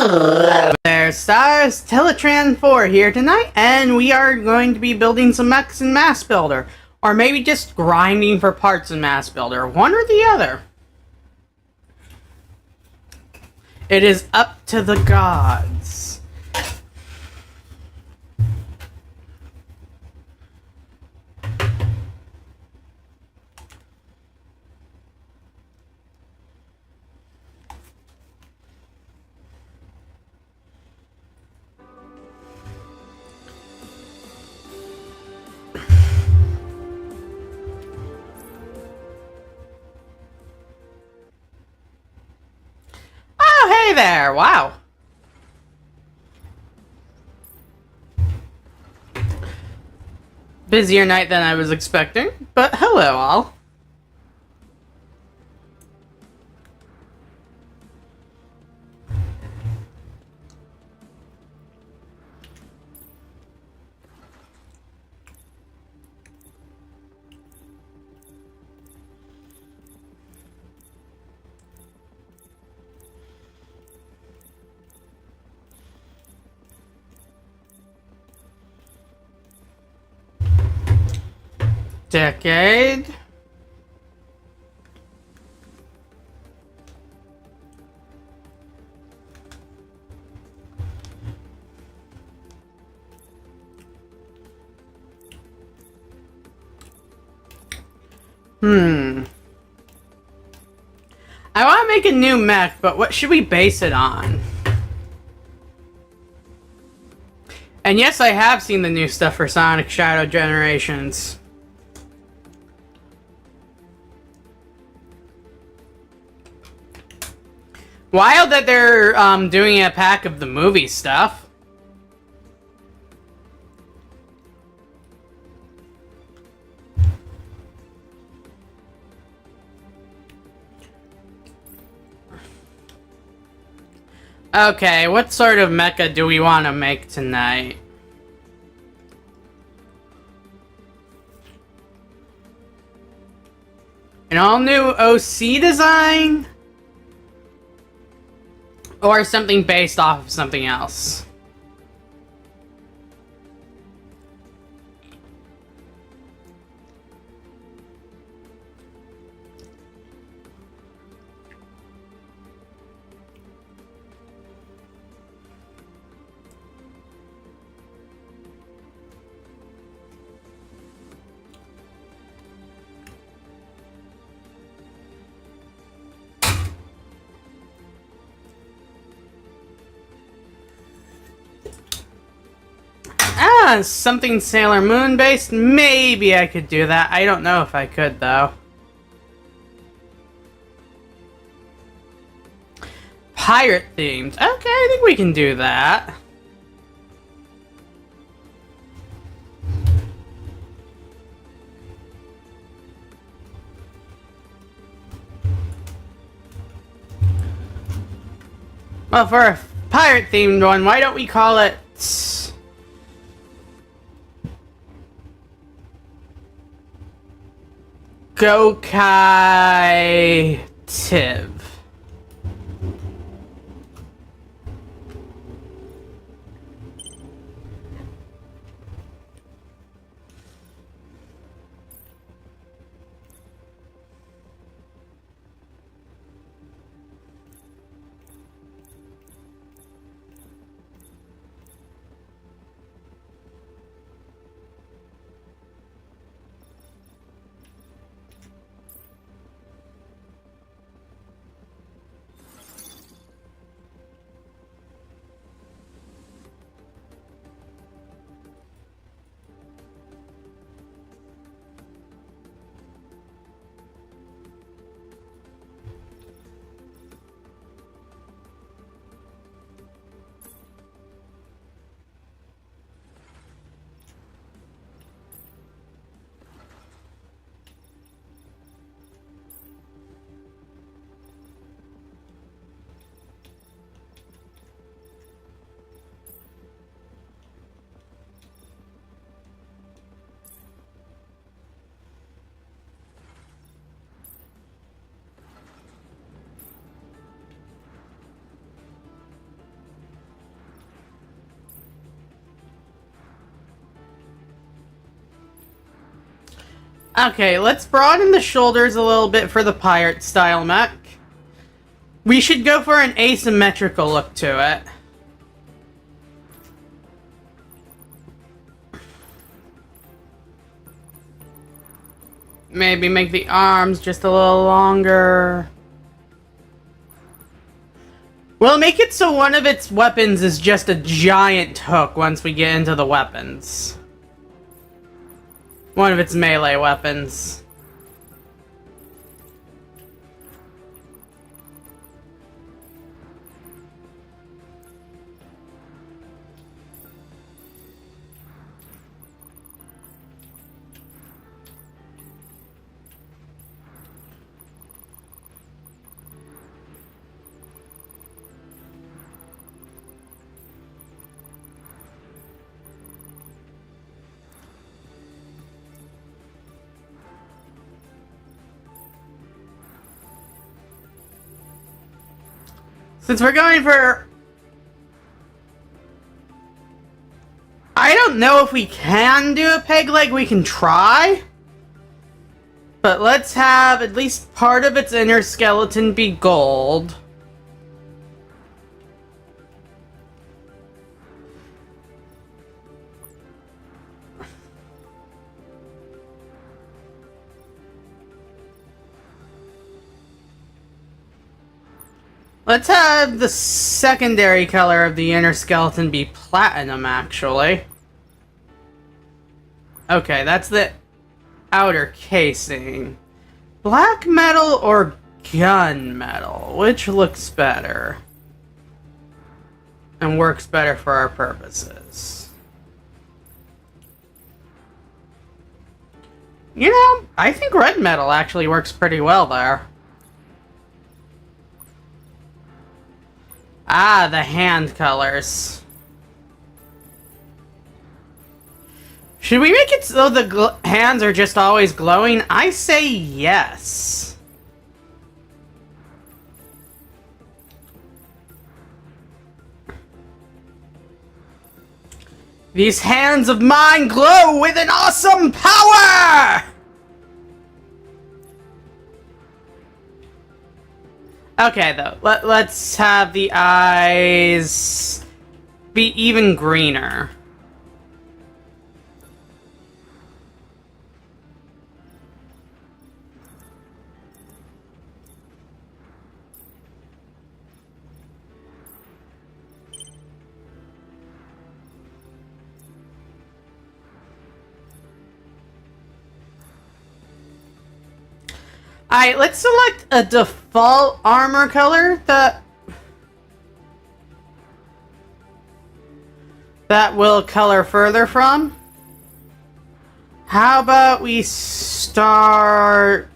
There, stars, Teletran 4 here tonight, and we are going to be building some mechs in Mass Builder. Or maybe just grinding for parts in Mass Builder, one or the other. It is up to the gods. Oh, hey there! Wow. Busier night than I was expecting, but hello all. Decade. I want to make a new mech, but what should we base it on? And yes, I have seen the new stuff for Sonic Shadow Generations. Wild that they're doing a pack of the movie stuff. Okay, what sort of mecha do we want to make tonight? An all-new OC design? Or something based off of something else? Something Sailor Moon based? Maybe I could do that. I don't know if I could, though. Pirate themed. Okay, I think we can do that. Well, for a pirate themed one, why don't we call it... Gokai Tiv. Okay, let's broaden the shoulders a little bit for the pirate style mech. We should go for an asymmetrical look to it. Maybe make the arms just a little longer. We'll make it so one of its weapons is just a giant hook once we get into the weapons. One of its melee weapons. Since we're going for... I don't know if we can do a peg leg, we can try. But let's have at least part of its inner skeleton be gold. Let's have the secondary color of the inner skeleton be platinum, actually. Okay, that's the outer casing. Black metal or gunmetal? Which looks better? And works better for our purposes. You know, I think red metal actually works pretty well there. Ah, the hand colors. Should we make it so the hands are just always glowing? I say yes. These hands of mine glow with an awesome power! Okay, though. Let's have the eyes be even greener. Alright, let's select a default armor color that will color further from. How about we start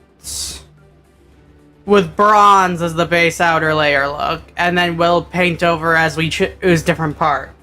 with bronze as the base outer layer look, and then we'll paint over as we choose different parts.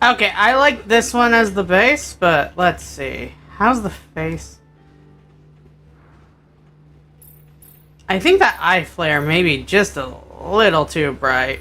Okay, I like this one as the base, but let's see. How's the face? I think that eye flare may be just a little too bright.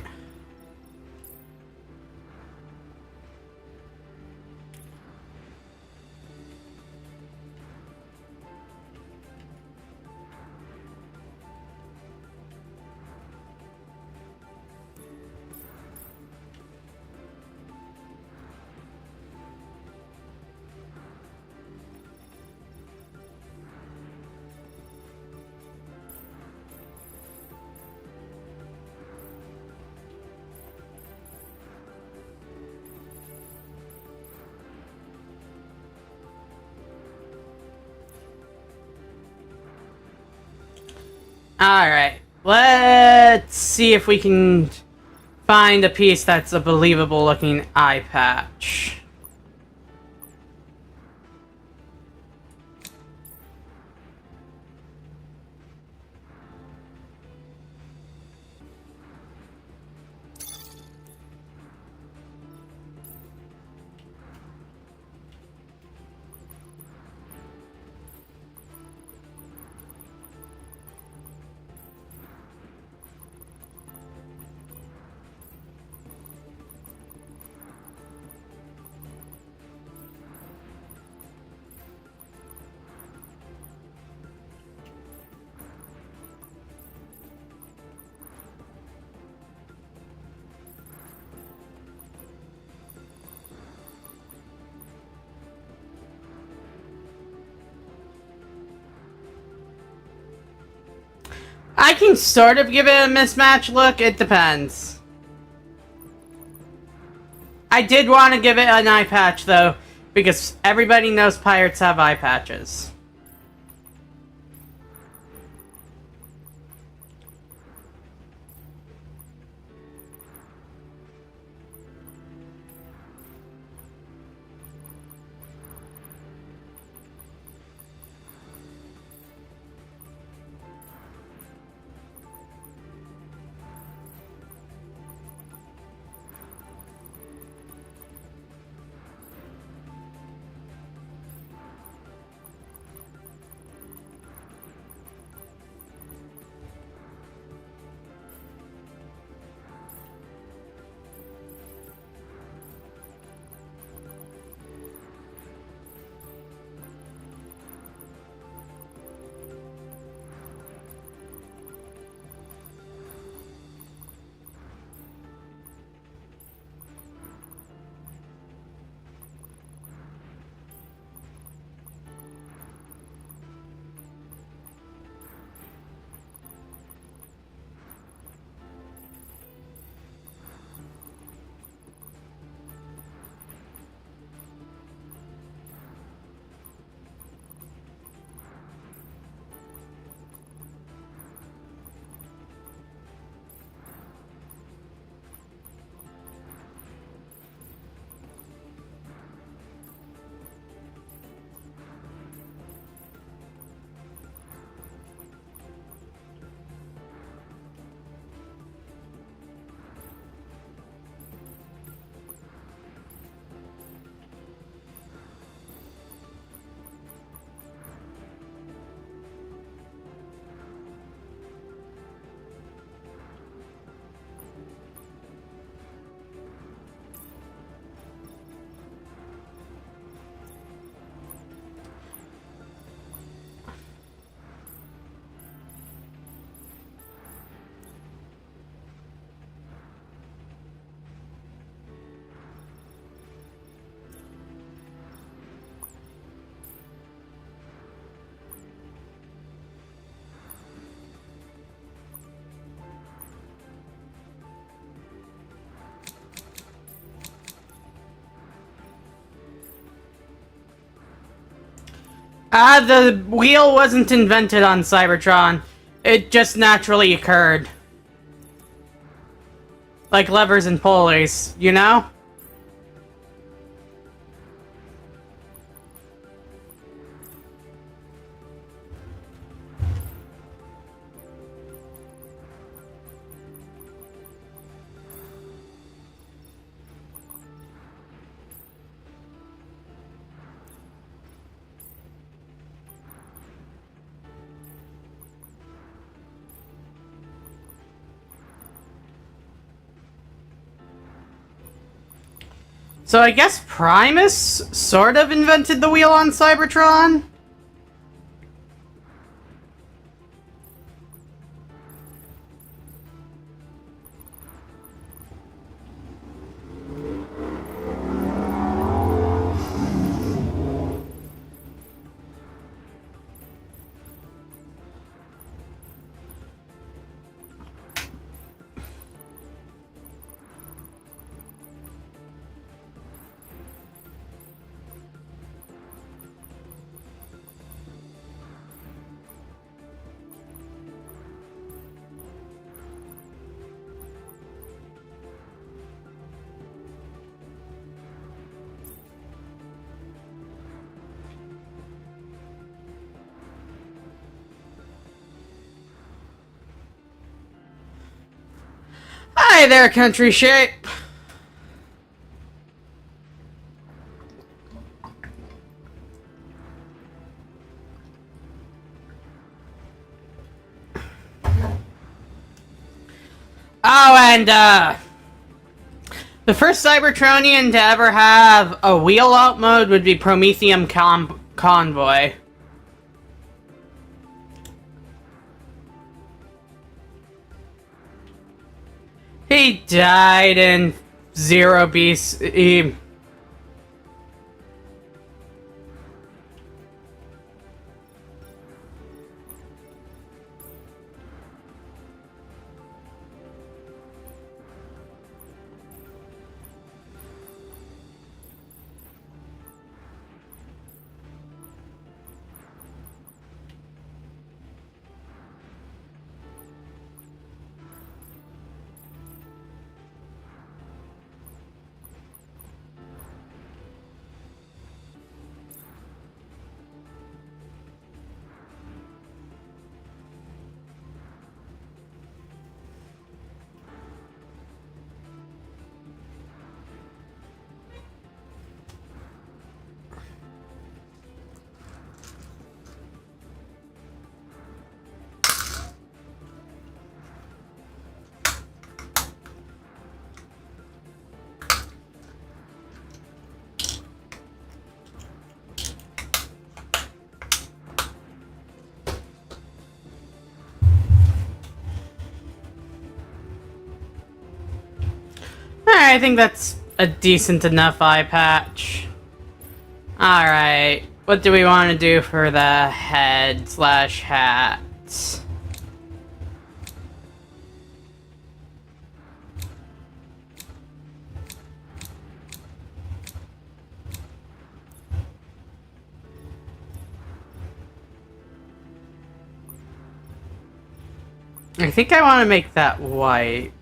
Alright, let's see if we can find a piece that's a believable looking eye patch. I can sort of give it a mismatch look, it depends. I did want to give it an eye patch though, because everybody knows pirates have eye patches. The wheel wasn't invented on Cybertron. It just naturally occurred. Like levers and pulleys, you know? So I guess Primus sort of invented the wheel on Cybertron? Hey there, country shape. Oh, and the first Cybertronian to ever have a wheel-out mode would be Prometheum Convoy. He died in 0 BC. I think that's a decent enough eye patch. Alright, what do we want to do for the head slash hat? I think I want to make that white.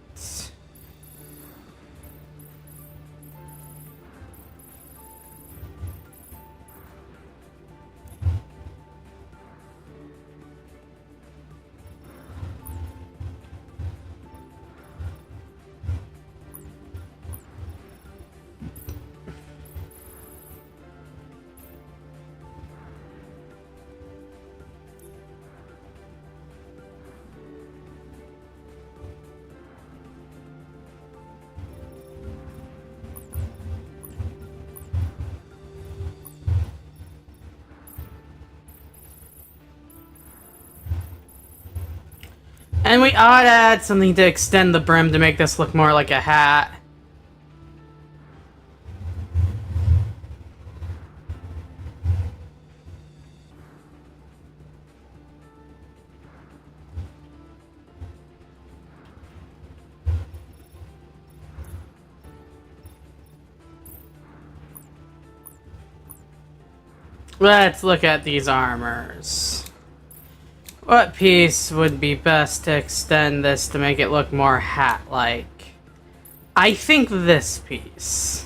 And we ought to add something to extend the brim to make this look more like a hat. Let's look at these armors. What piece would be best to extend this to make it look more hat-like? I think this piece.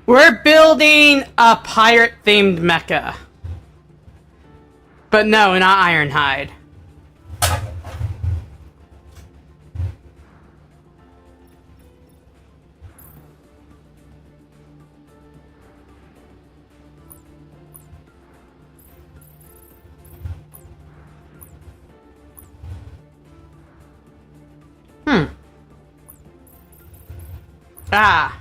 We're building a pirate-themed mecha. But no, not Ironhide. Ah.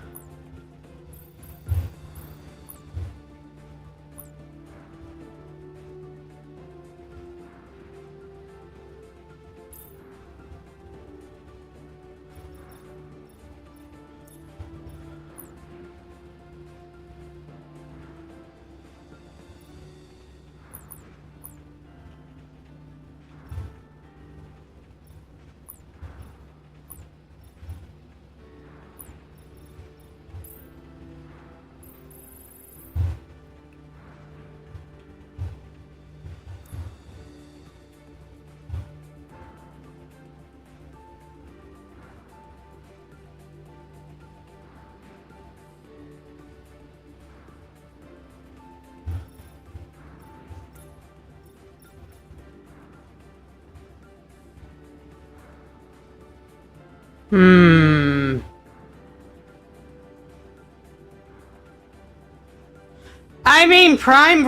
I mean, Prime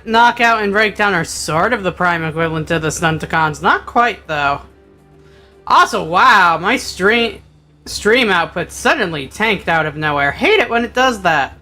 Knockout and Breakdown are sort of the Prime equivalent to the Stunticons. Not quite, though. Also, wow, my stream output suddenly tanked out of nowhere. Hate it when it does that.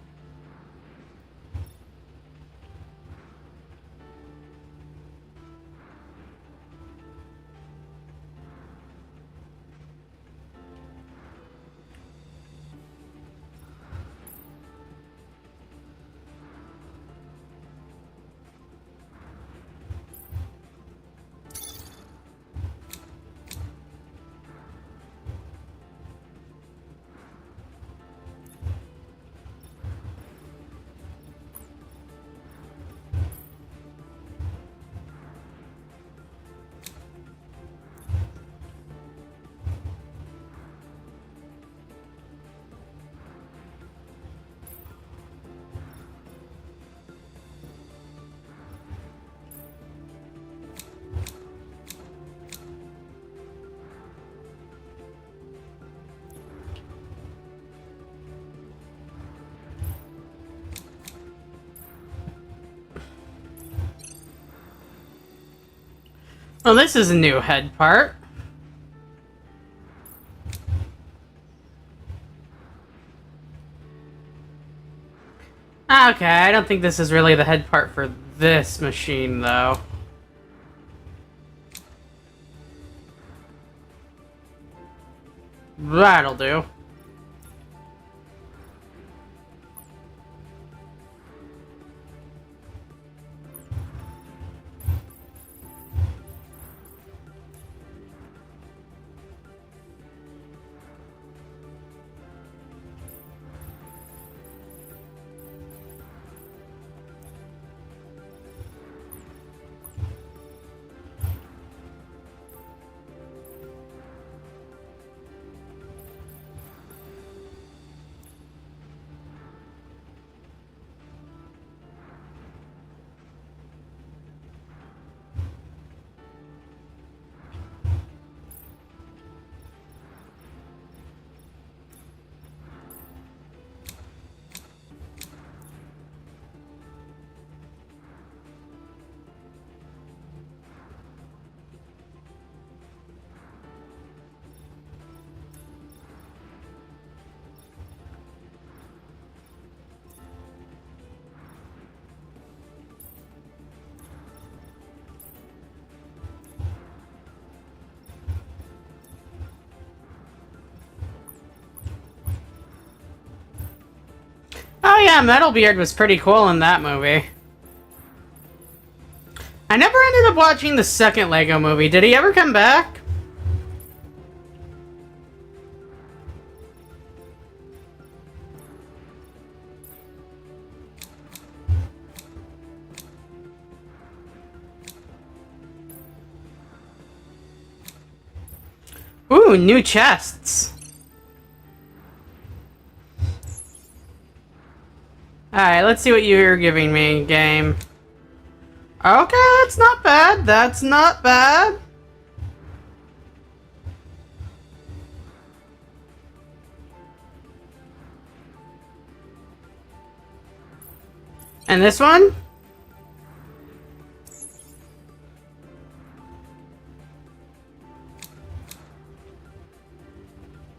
Well, this is a new head part. Okay, I don't think this is really the head part for this machine, though. That'll do. Oh yeah, Metalbeard was pretty cool in that movie. I never ended up watching the second Lego movie. Did he ever come back? Ooh, new chests. Alright, let's see what you're giving me, game. Okay, that's not bad. That's not bad. And this one?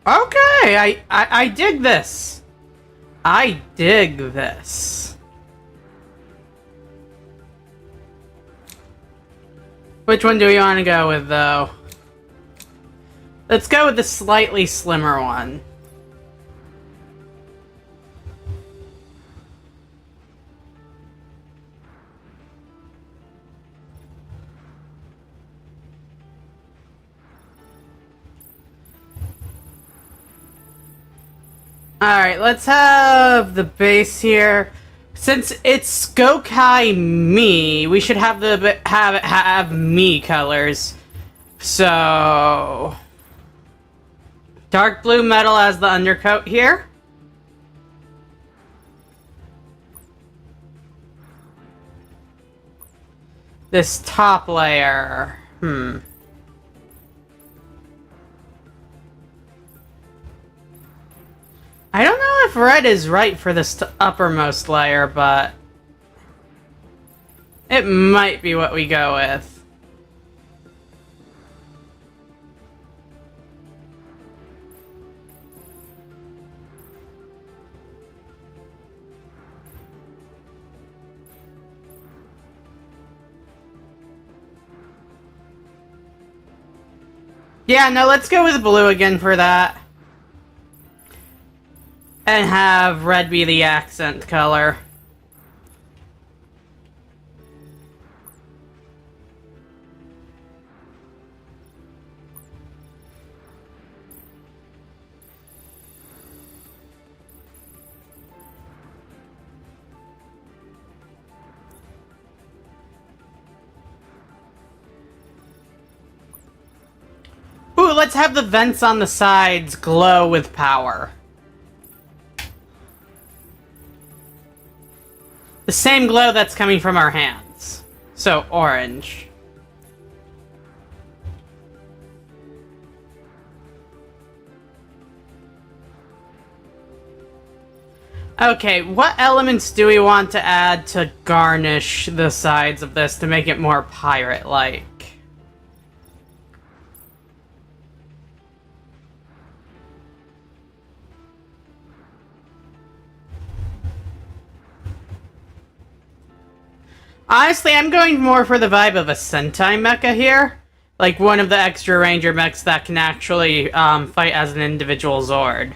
Okay, I dig this. I dig this. Which one do we want to go with, though? Let's go with the slightly slimmer one. Alright, let's have the base here. Since it's Gokai Me, we should have have me colors. So dark blue metal as the undercoat here. This top layer. I don't know if red is right for this uppermost layer, but it might be what we go with. Yeah, no, let's go with blue again for that. And have red be the accent color. Ooh, let's have the vents on the sides glow with power. The same glow that's coming from our hands. So, orange. Okay, what elements do we want to add to garnish the sides of this to make it more pirate-like? Honestly, I'm going more for the vibe of a Sentai mecha here. Like one of the extra Ranger mechs that can actually fight as an individual Zord.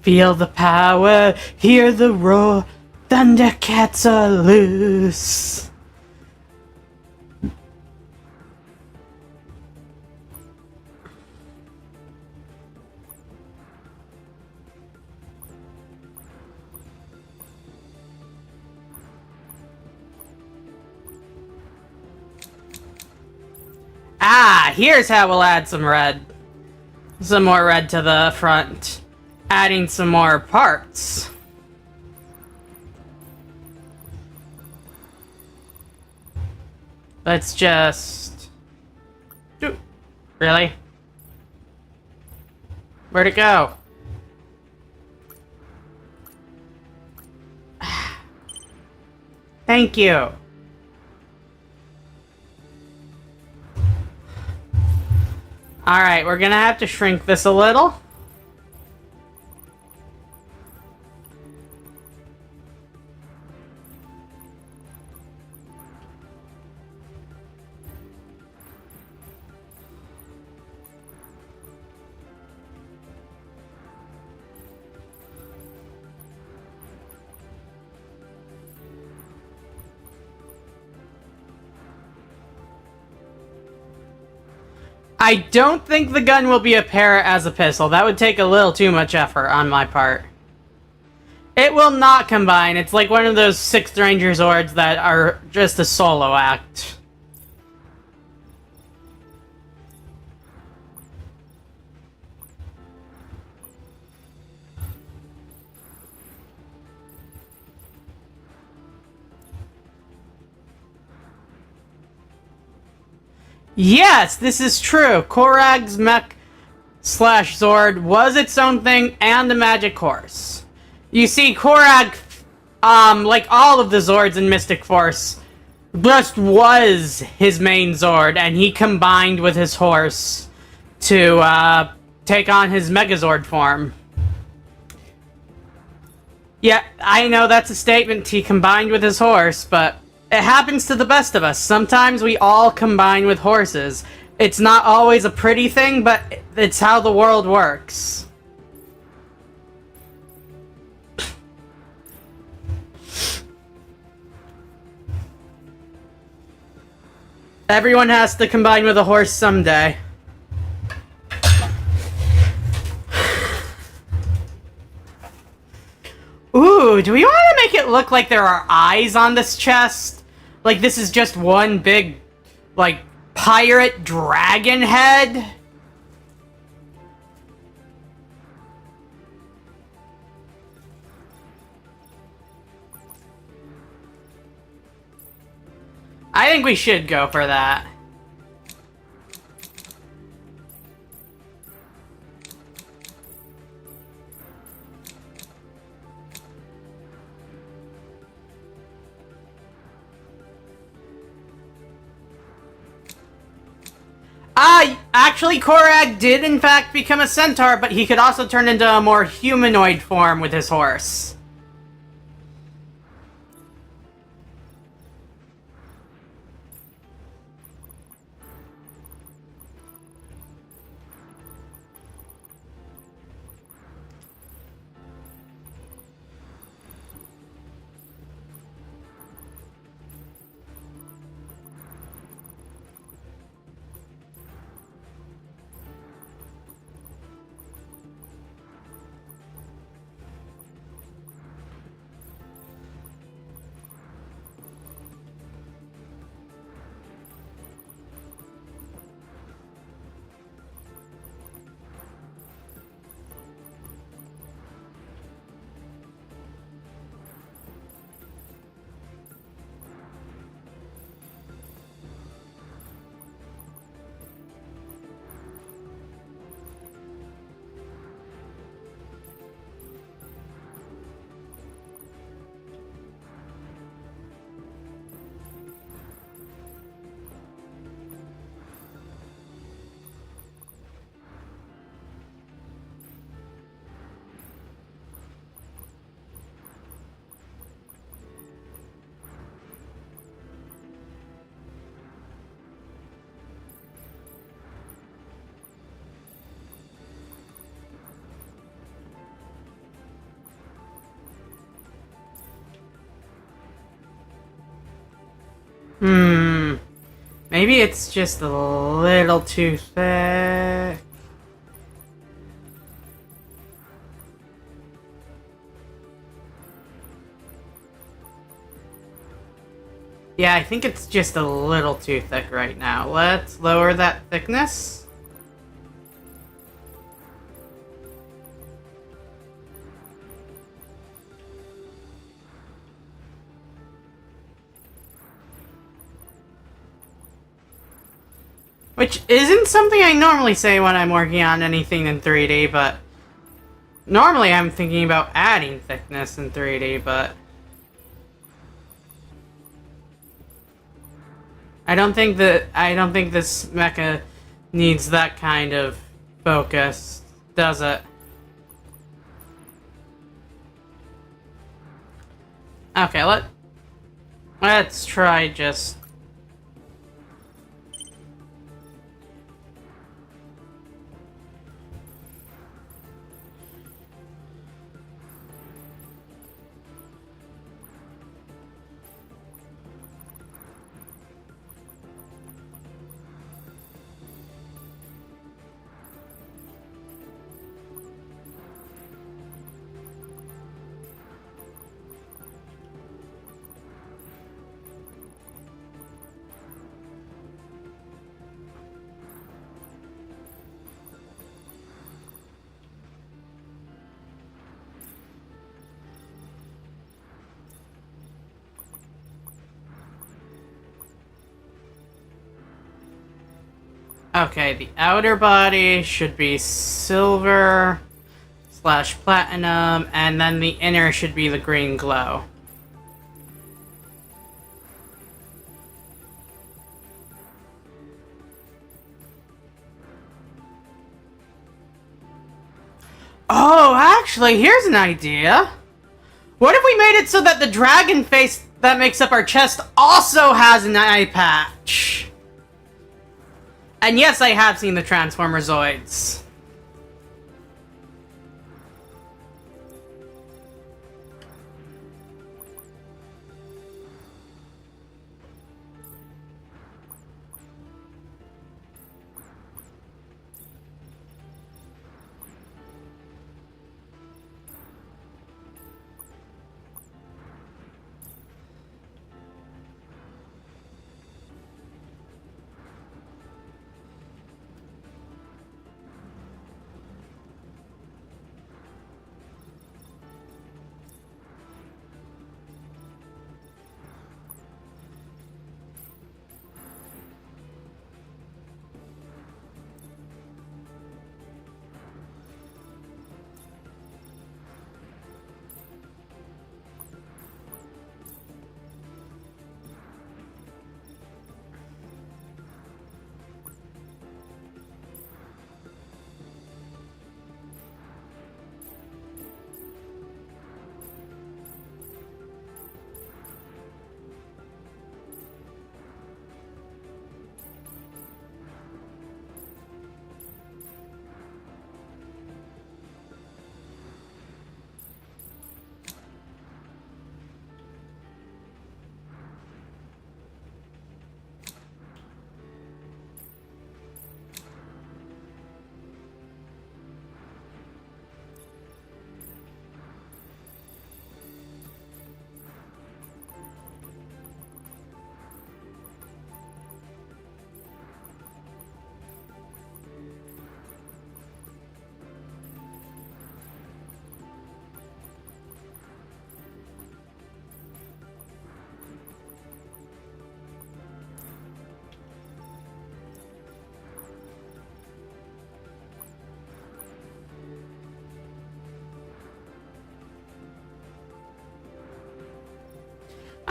Feel the power, hear the roar, Thundercats are loose. Ah, here's how we'll add some red. Some more red to the front. Adding some more parts. Let's just... Really? Where'd it go? Thank you. Alright, we're gonna have to shrink this a little. I don't think the gun will be a parrot as a pistol. That would take a little too much effort on my part. It will not combine. It's like one of those 6th Ranger Zords that are just a solo act. Yes, this is true. Korag's mech slash Zord was its own thing and a magic horse. You see, Korag, like all of the Zords in Mystic Force, just was his main Zord, and he combined with his horse to, take on his Megazord form. Yeah, I know that's a statement, he combined with his horse, but it happens to the best of us. Sometimes we all combine with horses. It's not always a pretty thing, but it's how the world works. Everyone has to combine with a horse someday. Ooh, do we want to make it look like there are eyes on this chest? Like this is just one big, like, pirate dragon head? I think we should go for that. Actually, Korag did in fact become a centaur, but he could also turn into a more humanoid form with his horse. Maybe it's just a little too thick. Yeah, I think it's just a little too thick right now. Let's lower that thickness. Which isn't something I normally say when I'm working on anything in 3D, but normally I'm thinking about adding thickness in 3D, but I don't think this mecha needs that kind of focus, does it? Okay, let's try just Okay, the outer body should be silver / platinum, and then the inner should be the green glow. Oh, actually, here's an idea. What if we made it so that the dragon face that makes up our chest also has an eye patch? And yes, I have seen the Transformerzoids.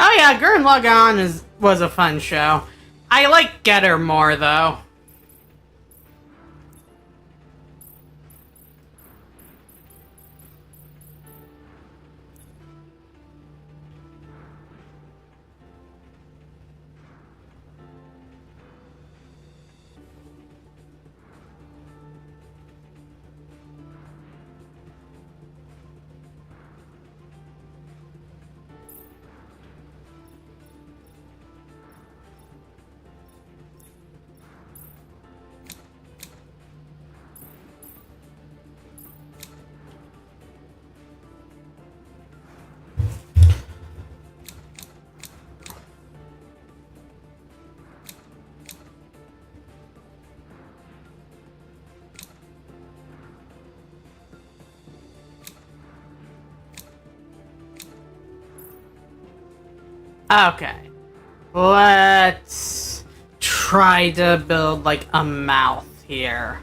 Oh yeah, Gurren Lagann was a fun show. I like Getter more, though. Okay. Let's try to build, like, a mouth here.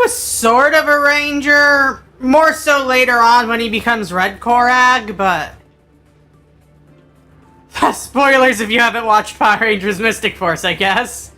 was sort of a ranger, more so later on when he becomes Red Korag, but... Spoilers if you haven't watched Power Rangers Mystic Force, I guess.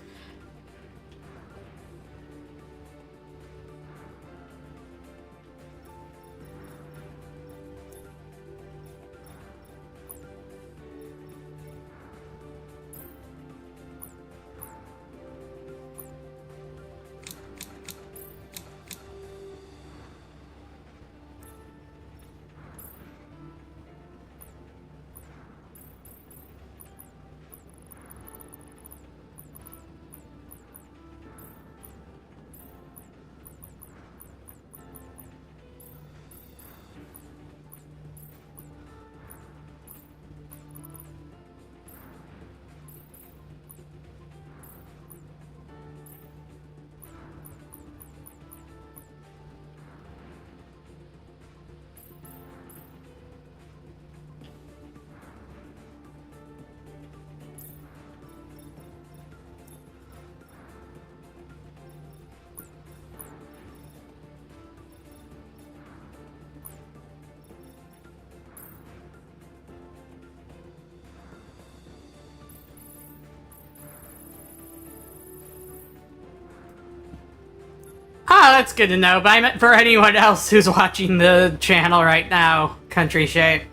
Oh, that's good to know, but I meant for anyone else who's watching the channel right now, Country Shape.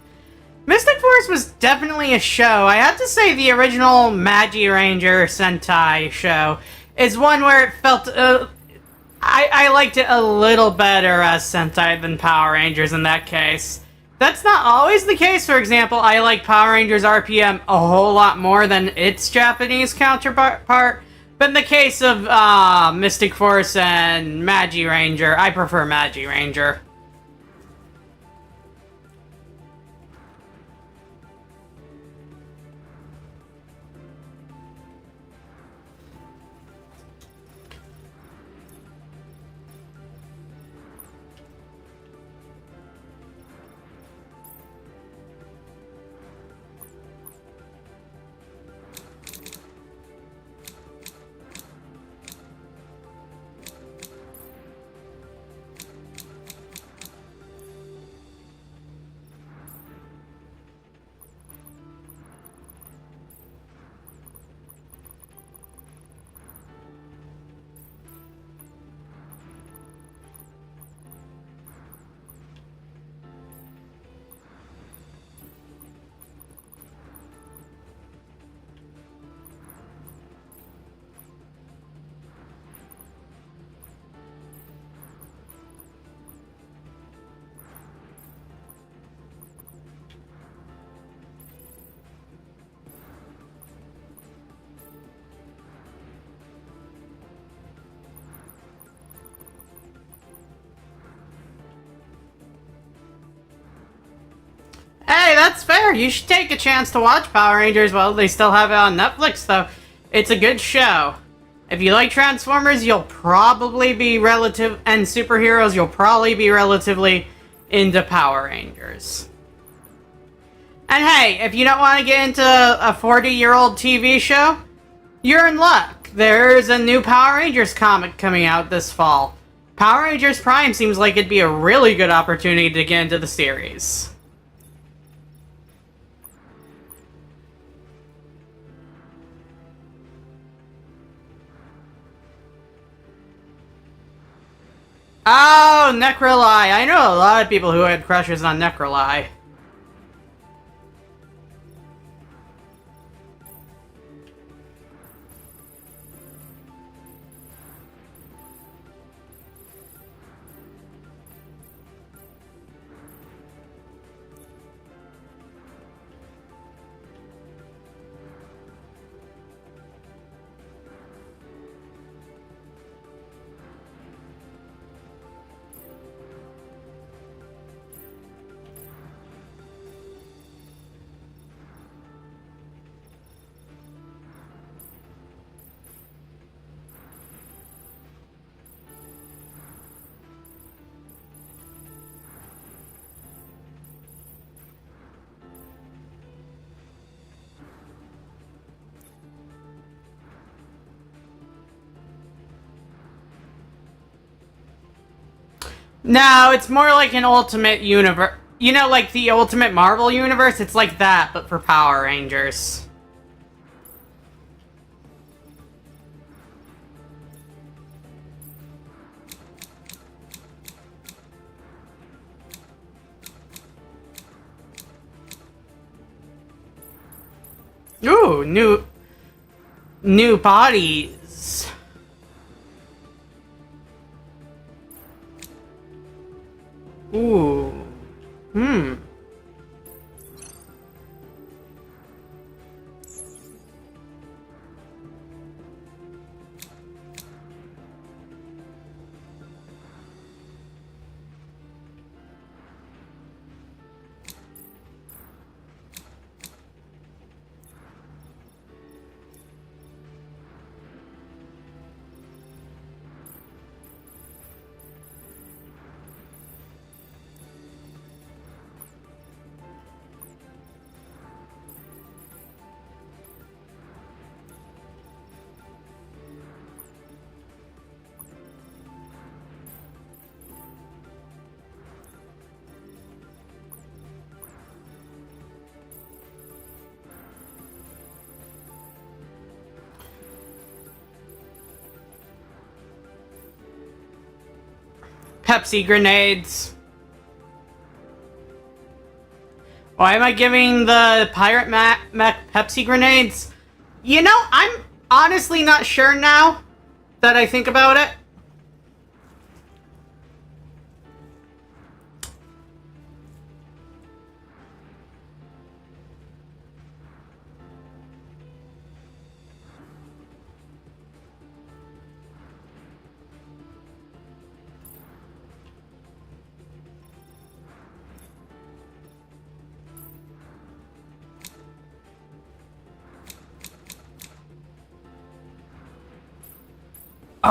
Mystic Force was definitely a show. I have to say the original Magi Ranger Sentai show is one where it felt... I liked it a little better as Sentai than Power Rangers in that case. That's not always the case. For example, I like Power Rangers RPM a whole lot more than its Japanese counterpart. But in the case of Mystic Force and Magi Ranger, I prefer Magi Ranger. Hey, that's fair. You should take a chance to watch Power Rangers. Well, they still have it on Netflix, though. It's a good show. If you like Transformers, you'll probably be and superheroes, you'll probably be relatively into Power Rangers. And hey, if you don't want to get into a 40-year-old TV show, you're in luck. There's a new Power Rangers comic coming out this fall. Power Rangers Prime seems like it'd be a really good opportunity to get into the series. Oh, Necroli. I know a lot of people who had crushes on Necroli. No, it's more like an Ultimate Universe. You know, like the Ultimate Marvel Universe? It's like that, but for Power Rangers. Ooh, new bodies. Ooh. Hmm. Pepsi grenades. Why am I giving the pirate mech Pepsi grenades? You know, I'm honestly not sure now that I think about it.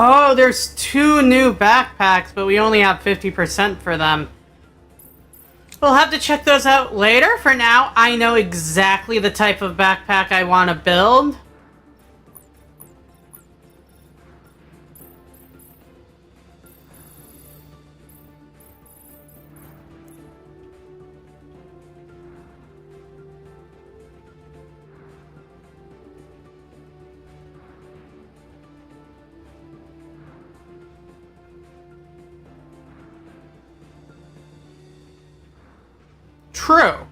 Oh, there's 2 new backpacks, but we only have 50% for them. We'll have to check those out later. For now, I know exactly the type of backpack I want to build. True.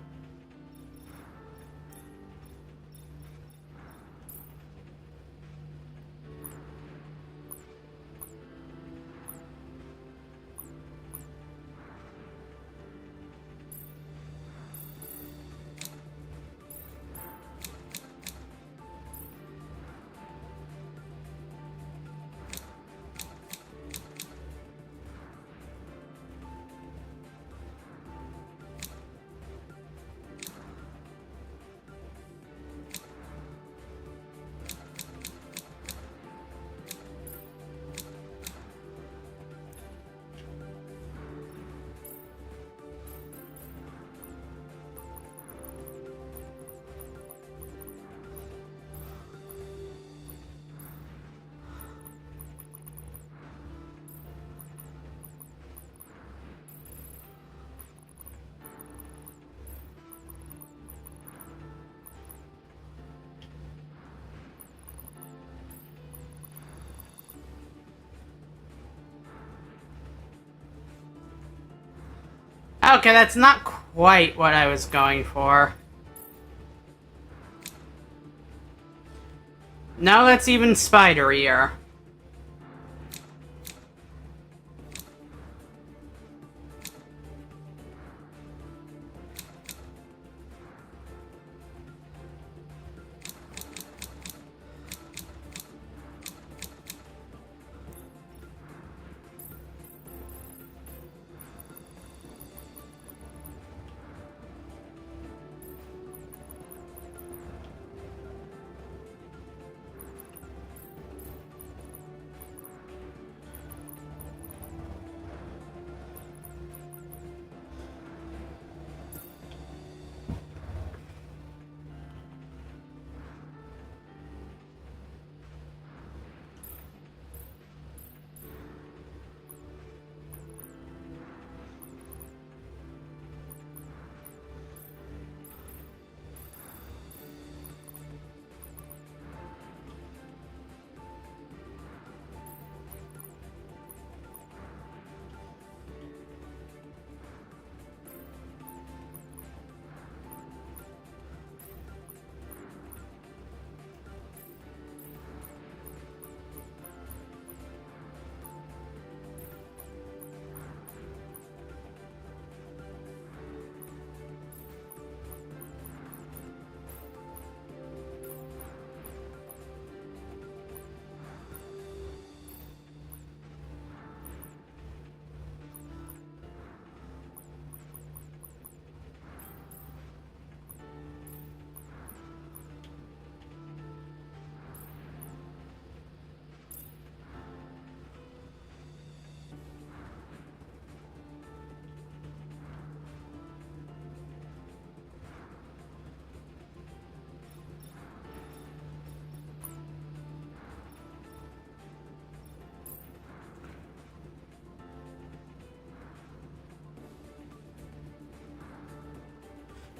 Okay, that's not quite what I was going for. Now that's even spiderier.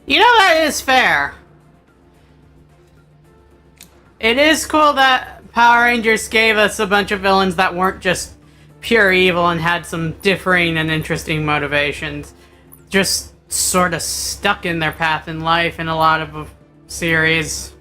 You know, that is fair. It is cool that Power Rangers gave us a bunch of villains that weren't just pure evil and had some differing and interesting motivations. Just sort of stuck in their path in life in a lot of series.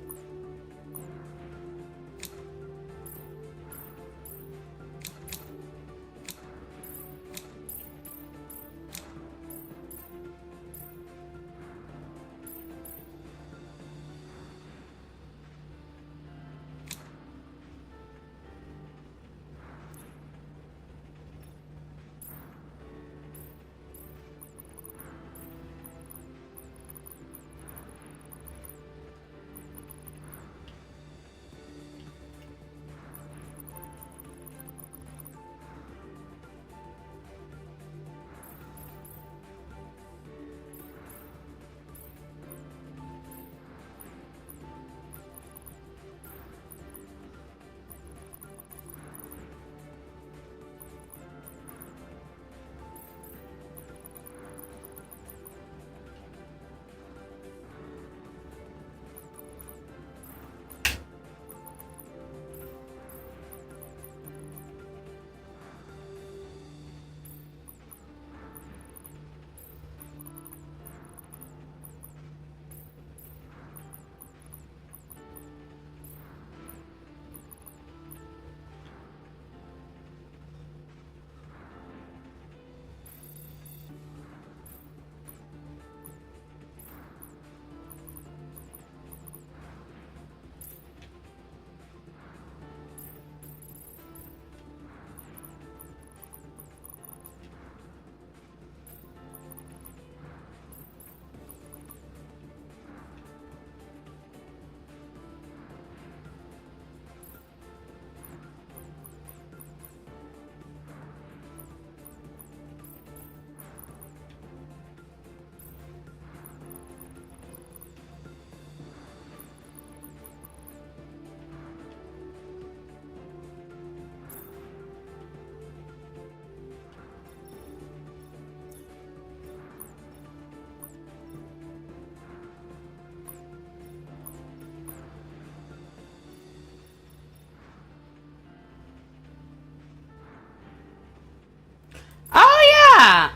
Oh yeah!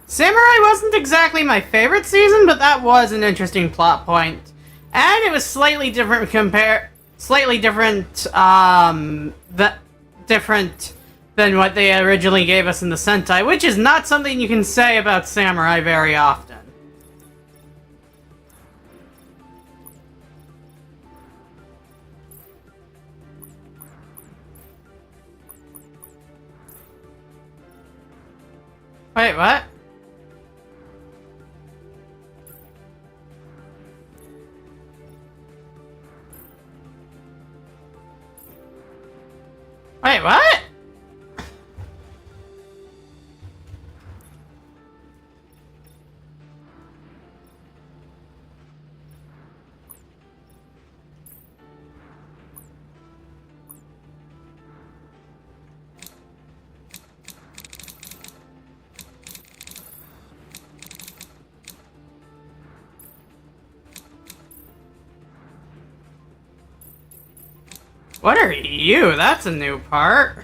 Samurai wasn't exactly my favorite season, but that was an interesting plot point. And it was slightly different different than what they originally gave us in the Sentai, which is not something you can say about Samurai very often. Wait, what? Wait, what? What are you? That's a new part.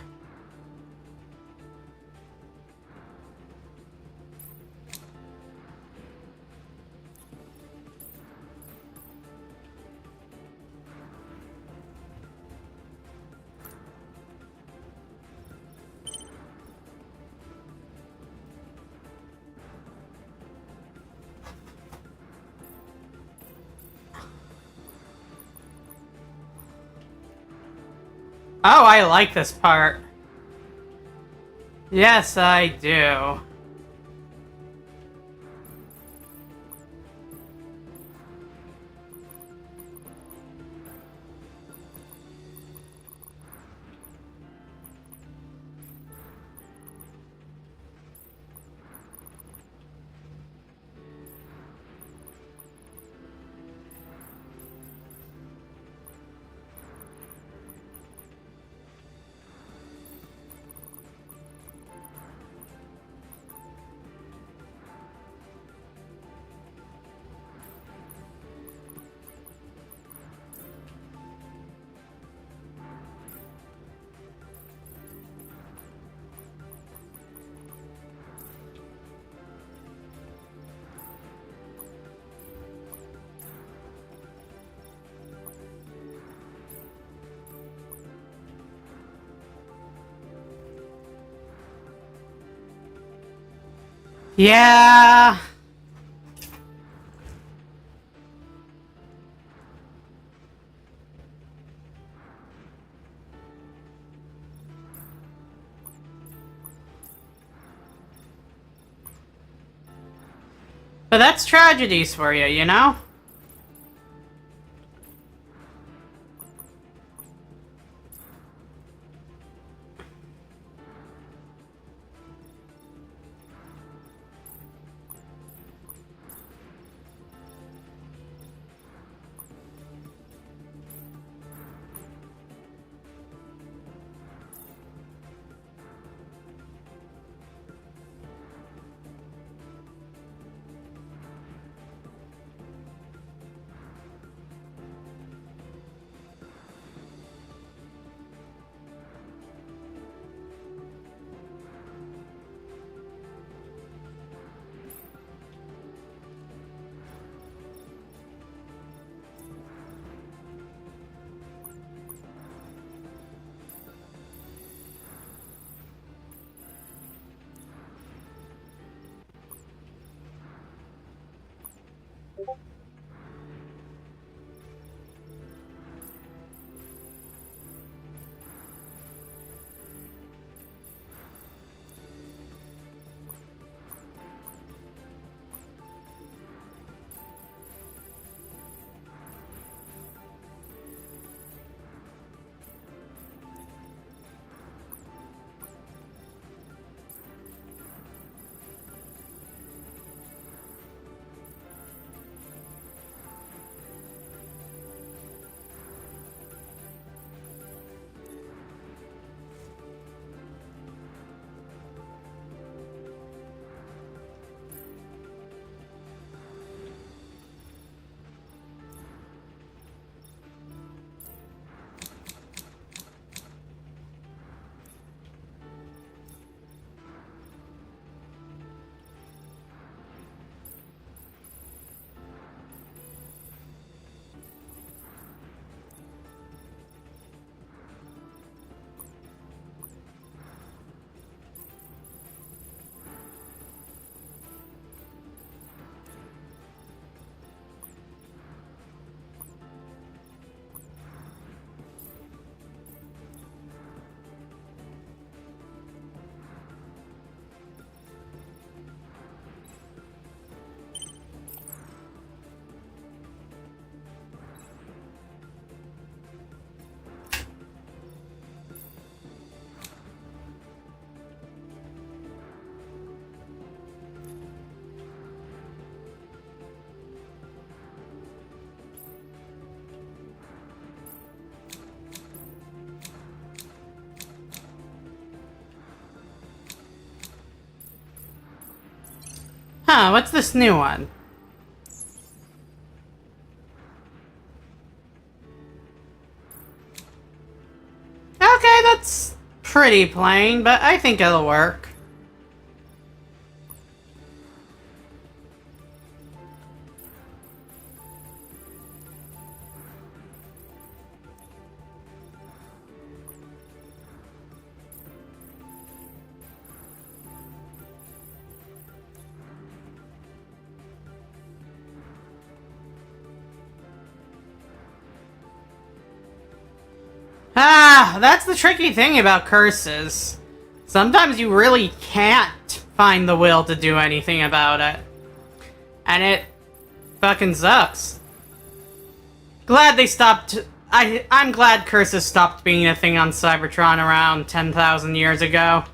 Oh, I like this part. Yes, I do. Yeah. But that's tragedies for you, you know? Huh, what's this new one? Okay, that's pretty plain, but I think it'll work. Ah, that's the tricky thing about curses. Sometimes you really can't find the will to do anything about it. And it fucking sucks. Glad they stopped... I'm glad curses stopped being a thing on Cybertron around 10,000 years ago.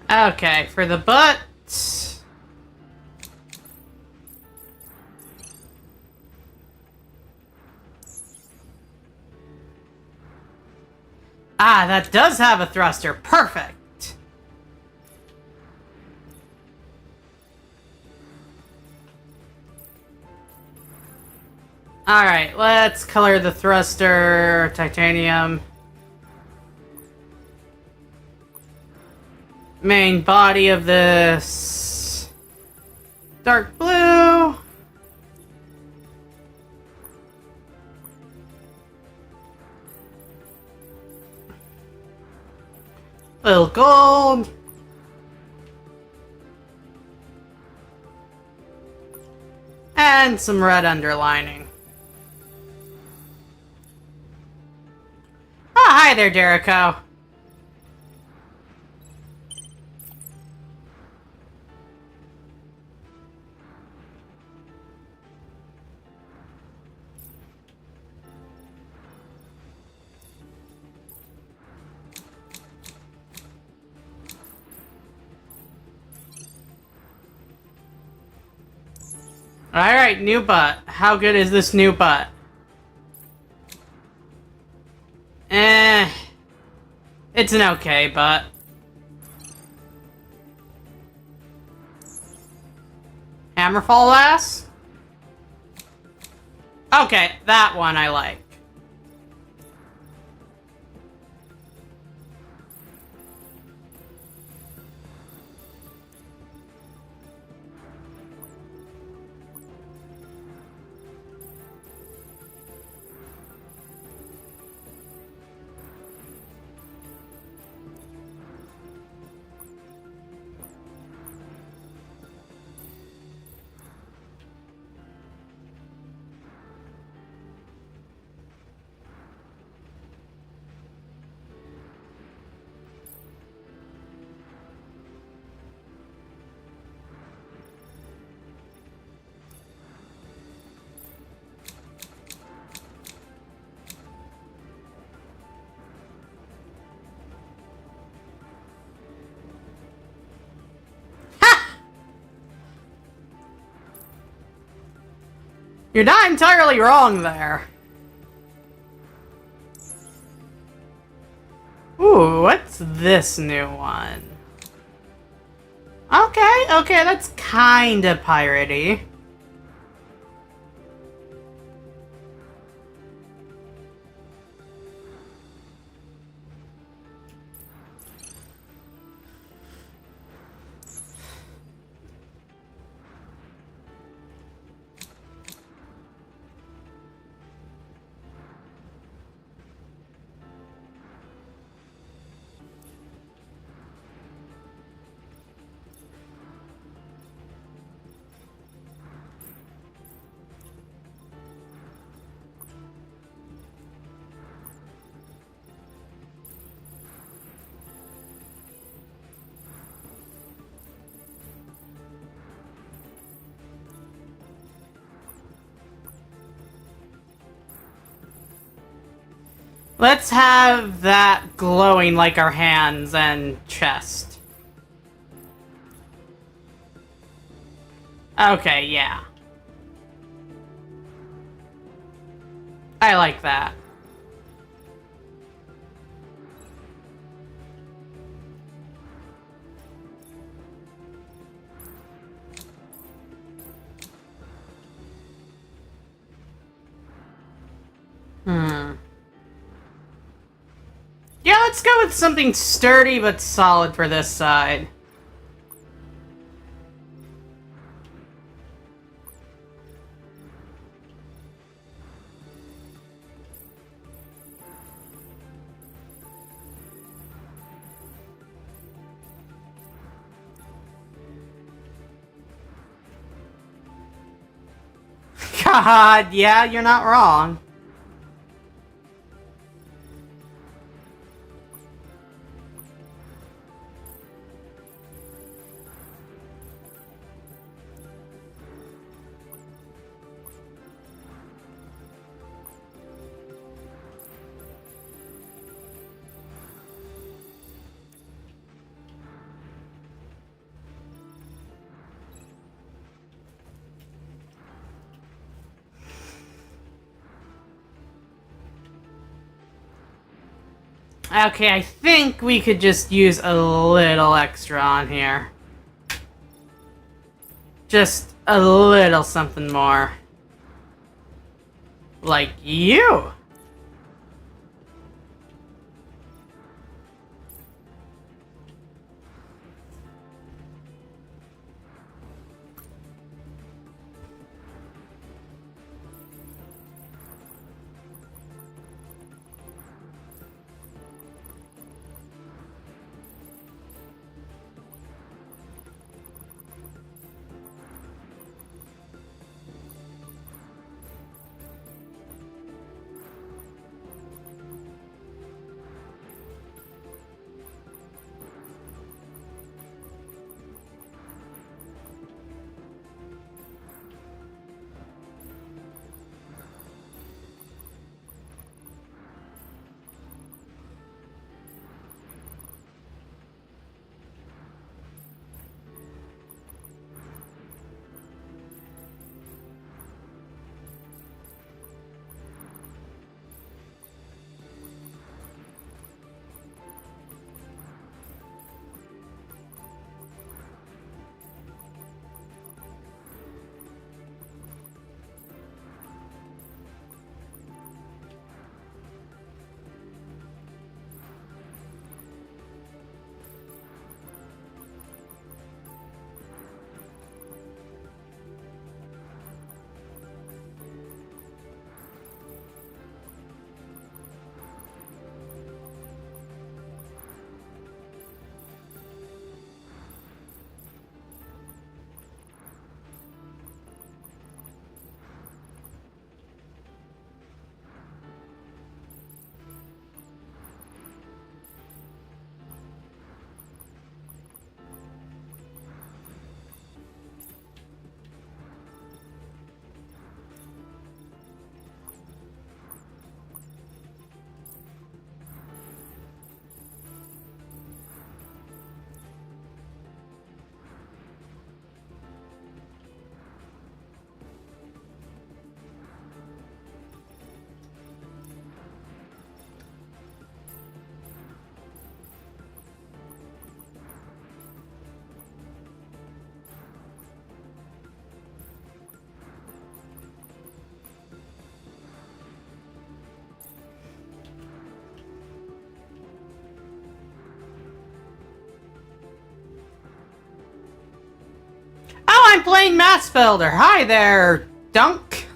Okay, for the butt. Ah, that does have a thruster. Perfect. Alright, let's color the thruster titanium. Main body of this dark blue. Little gold. And some red underlining. Oh, hi there, Jericho. Alright, new butt. How good is this new butt? It's an okay butt. Hammerfall lass? Okay, that one I like. You're not entirely wrong there. Ooh, what's this new one? Okay, that's kinda piratey. Let's have that glowing like our hands and chest. Okay, yeah. I like that. Yeah, let's go with something sturdy but solid for this side. God, yeah, you're not wrong. Okay, I think we could just use a little extra on here. Just a little something more. Like you! Oh, I'm playing Mass Builder! Hi there, Dunk!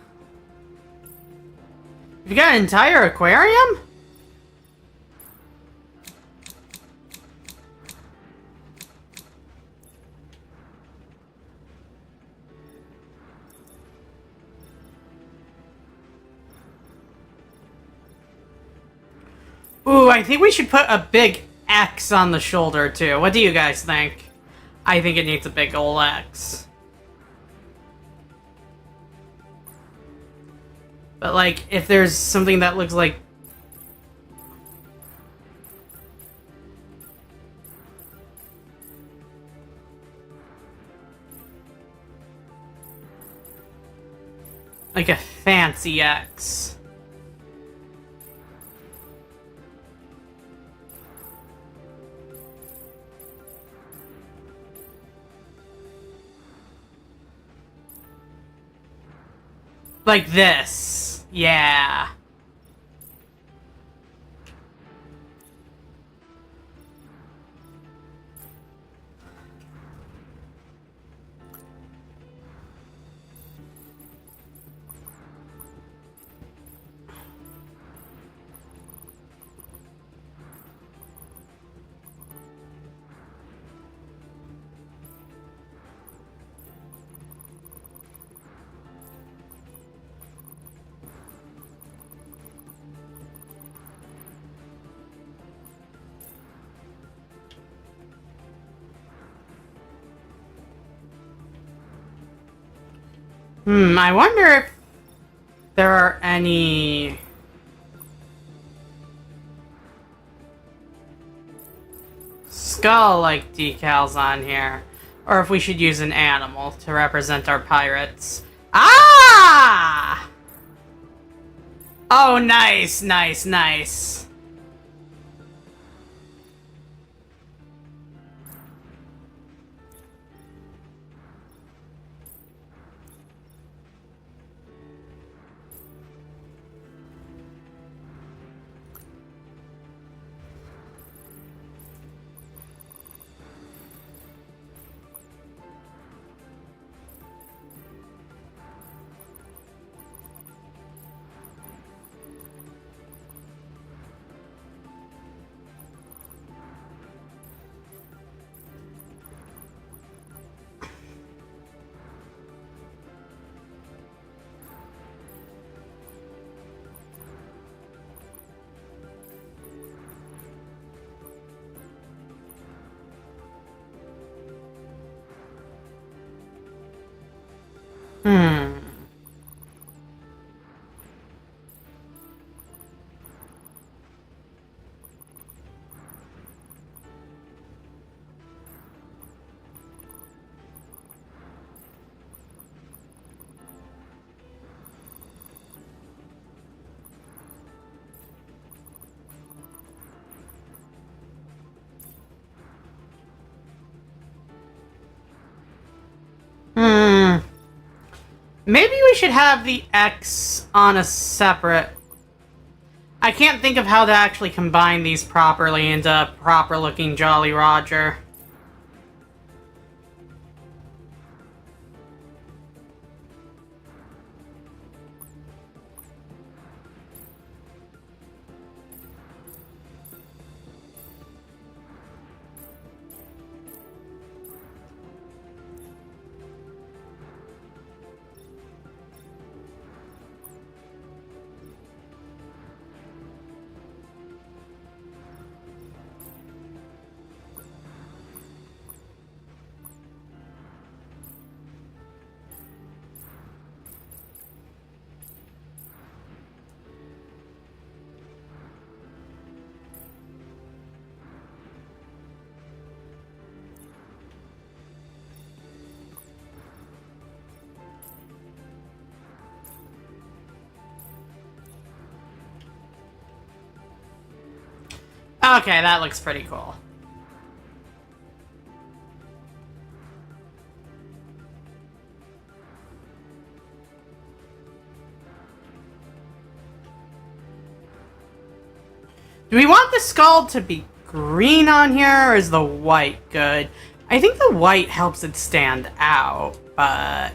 You got an entire aquarium? Ooh, I think we should put a big X on the shoulder, too. What do you guys think? I think it needs a big ol' X. But, like, if there's something that looks like... like a fancy X. Like this. Yeah. I wonder if there are any... skull-like decals on here. Or if we should use an animal to represent our pirates. Ah! Oh, nice, nice, nice. Hmm. Hmm. Maybe we should have the X on a separate... I can't think of how to actually combine these properly into a proper-looking Jolly Roger. Okay, that looks pretty cool. Do we want the skull to be green on here, or is the white good? I think the white helps it stand out, but...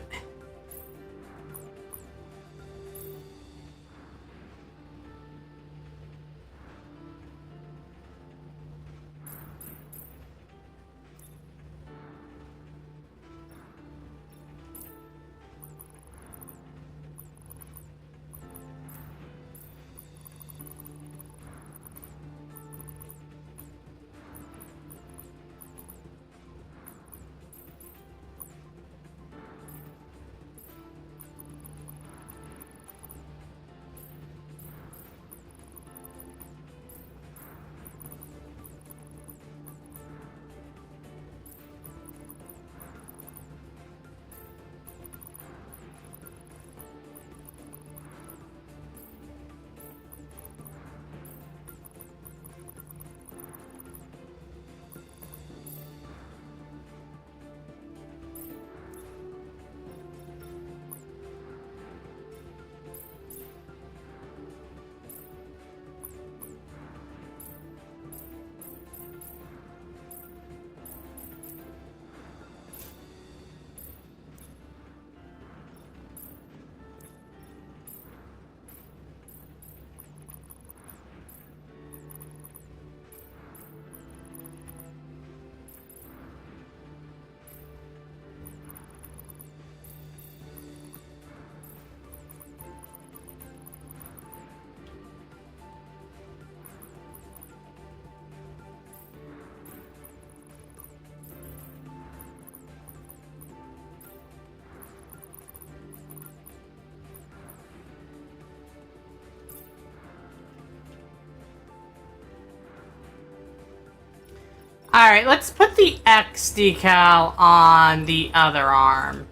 Alright, let's put the X decal on the other arm.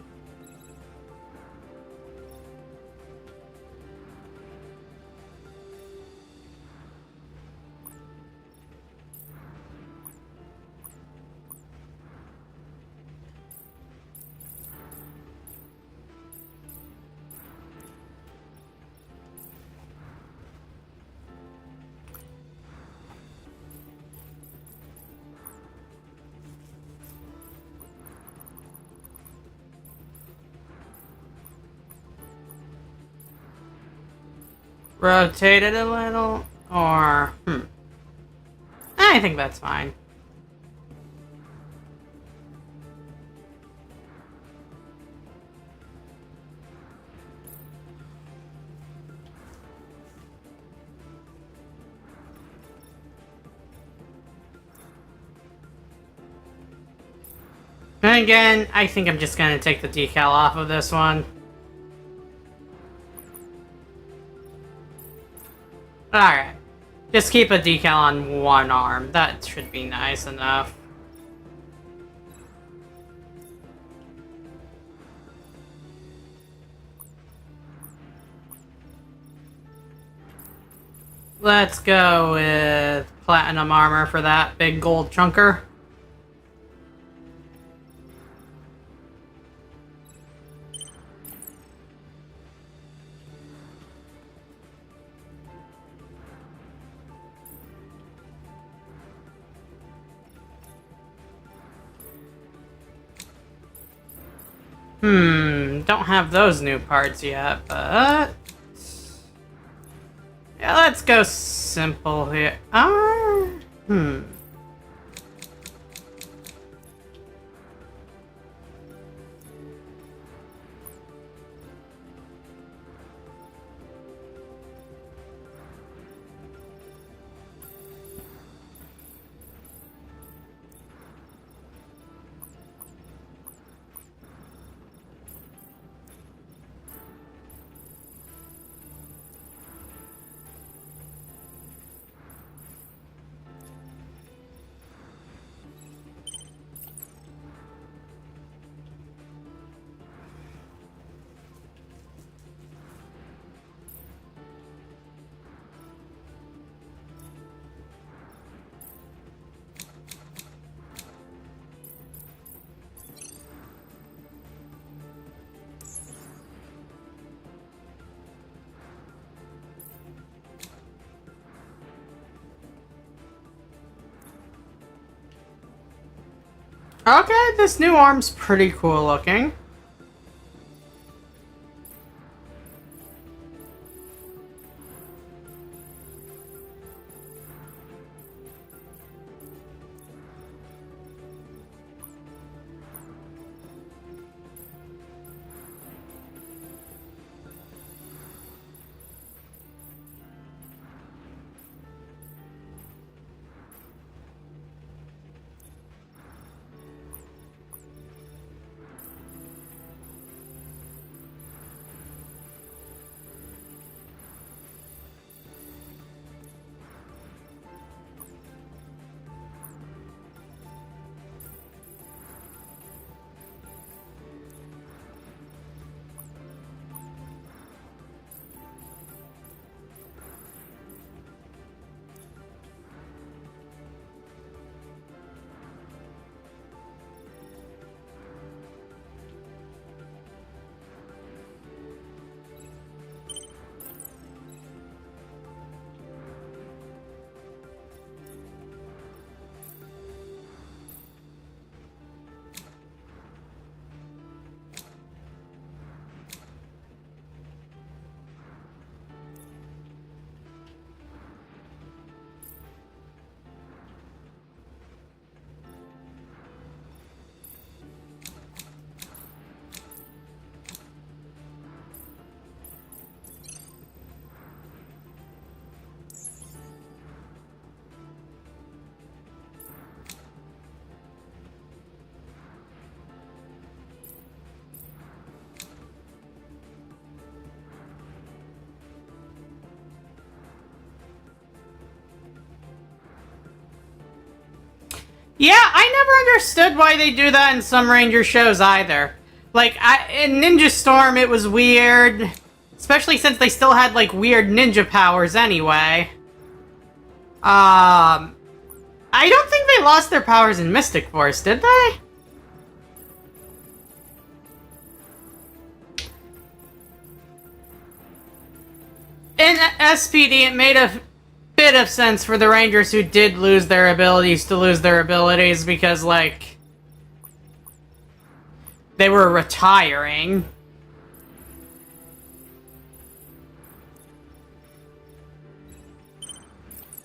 Rotate it a little, or... I think that's fine. And again, I think I'm just gonna take the decal off of this one. Alright. Just keep a decal on one arm. That should be nice enough. Let's go with platinum armor for that big gold chunker. Don't have those new parts yet, but... yeah, let's go simple here. Okay, this new arm's pretty cool looking. Yeah, I never understood why they do that in some Ranger shows either. Like, in Ninja Storm, it was weird. Especially since they still had, like, weird ninja powers anyway. I don't think they lost their powers in Mystic Force, did they? In SPD, it made a bit of sense for the Rangers who did lose their abilities to lose their abilities because, like, they were retiring.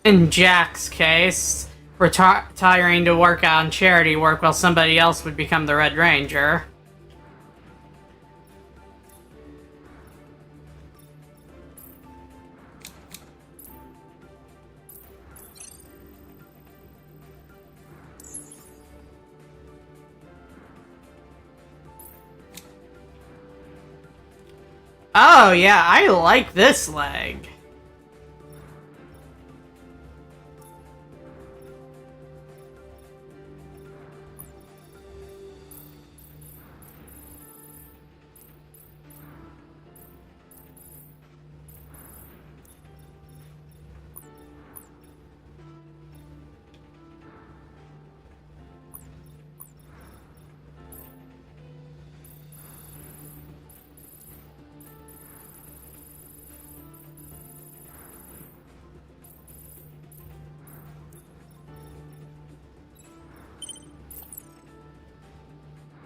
In Jack's case, retiring to work on charity work while somebody else would become the Red Ranger. Oh yeah, I like this leg.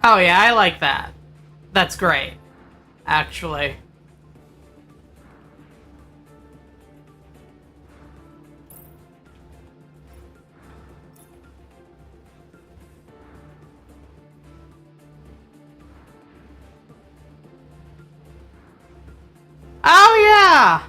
Oh yeah, I like that. That's great, actually. Oh yeah!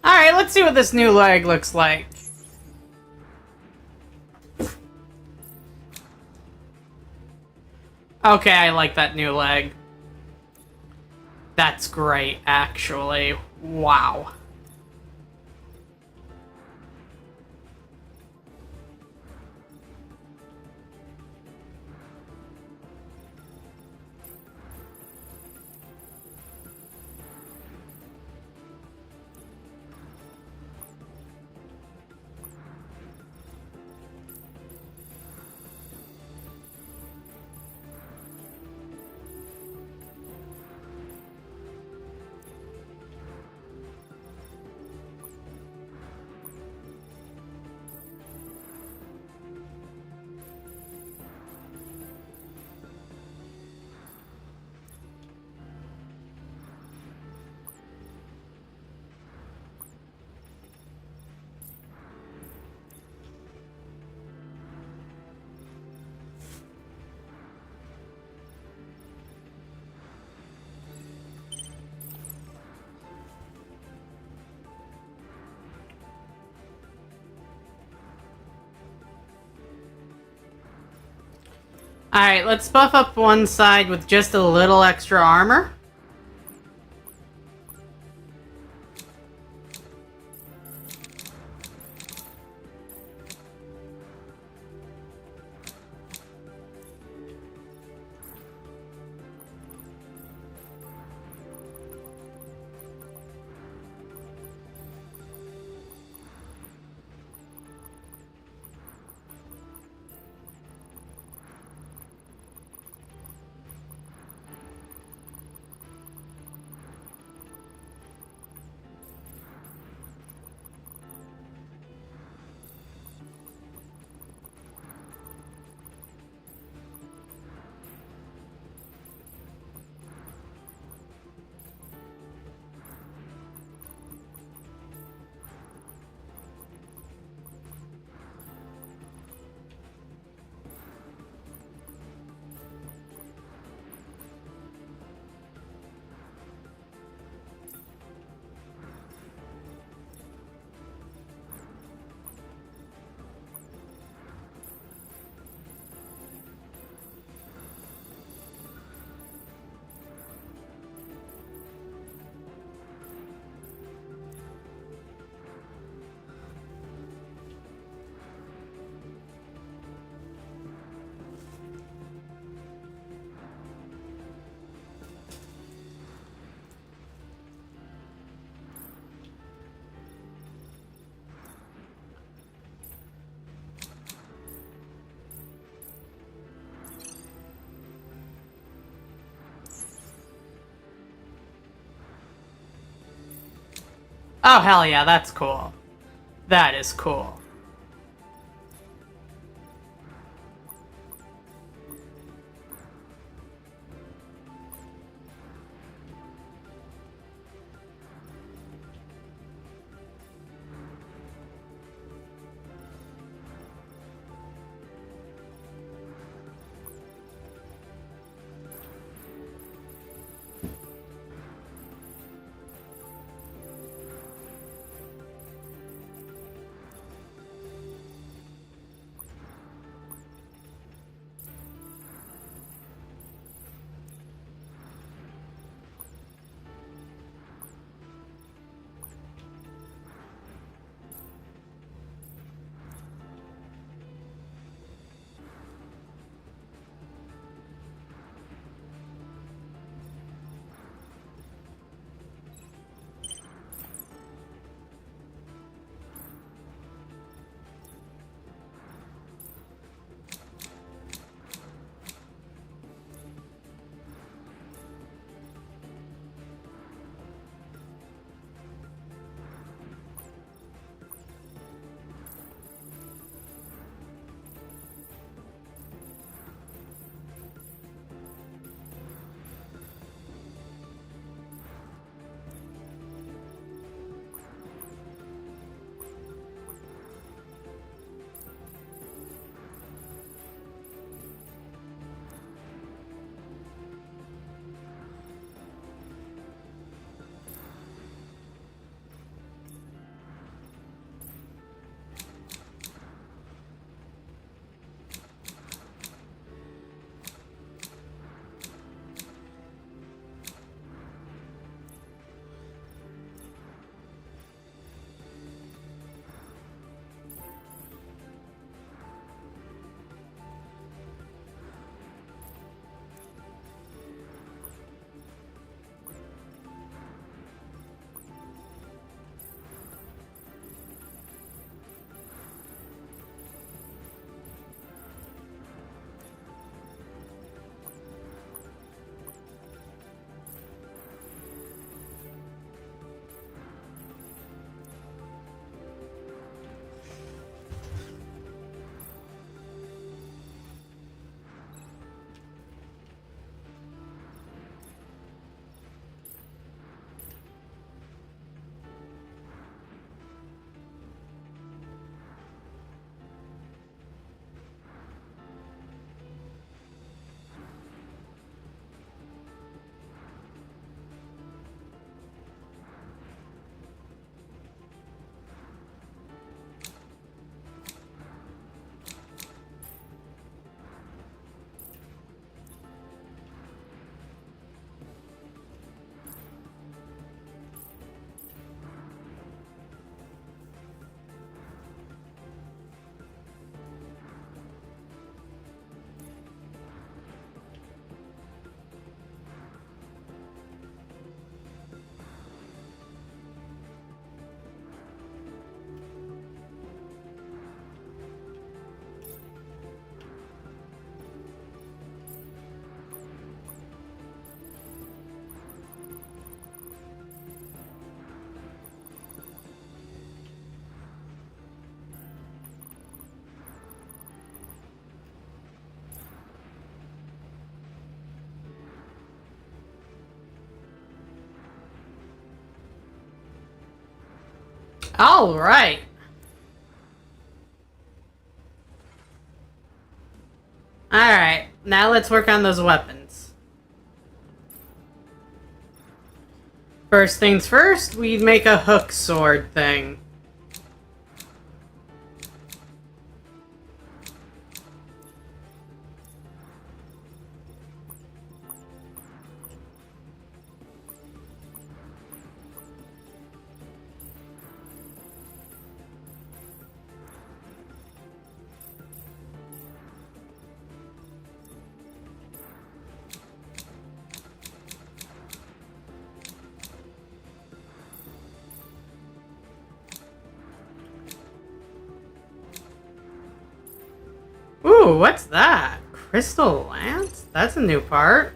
Alright, let's see what this new leg looks like. Okay, I like that new leg. That's great, actually. Wow. Alright, let's buff up one side with just a little extra armor. Oh, hell yeah, that's cool. That is cool. All right. All right. Now let's work on those weapons. First things first, we make a hook sword thing. Ooh, what's that? Crystal Lance? That's a new part.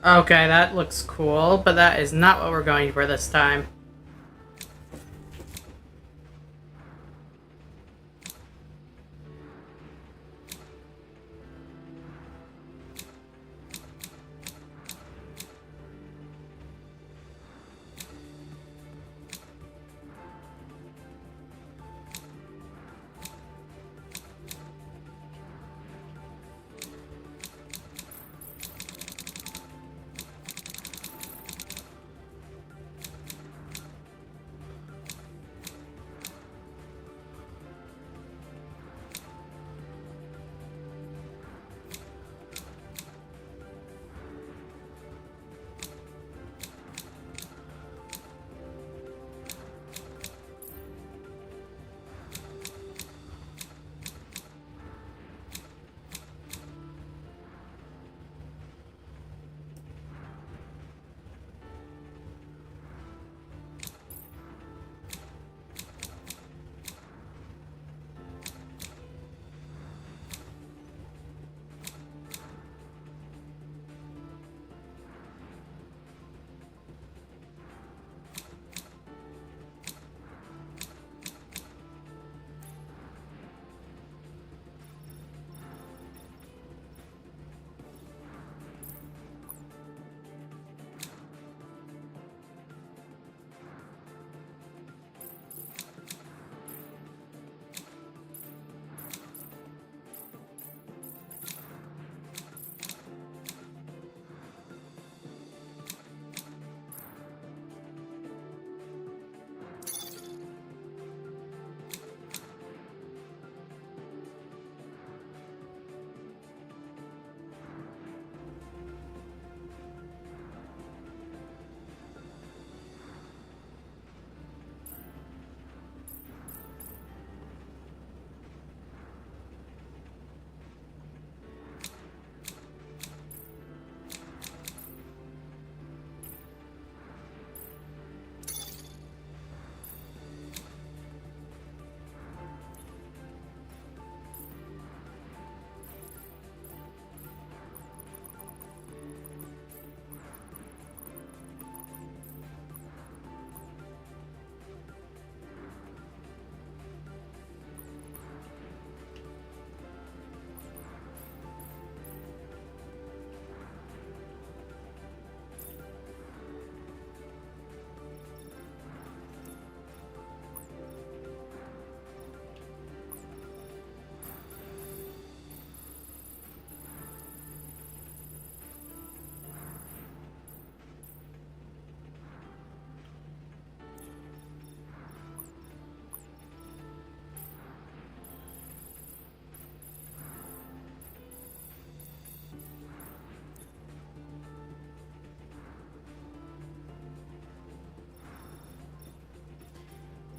Okay, that looks cool, but that is not what we're going for this time.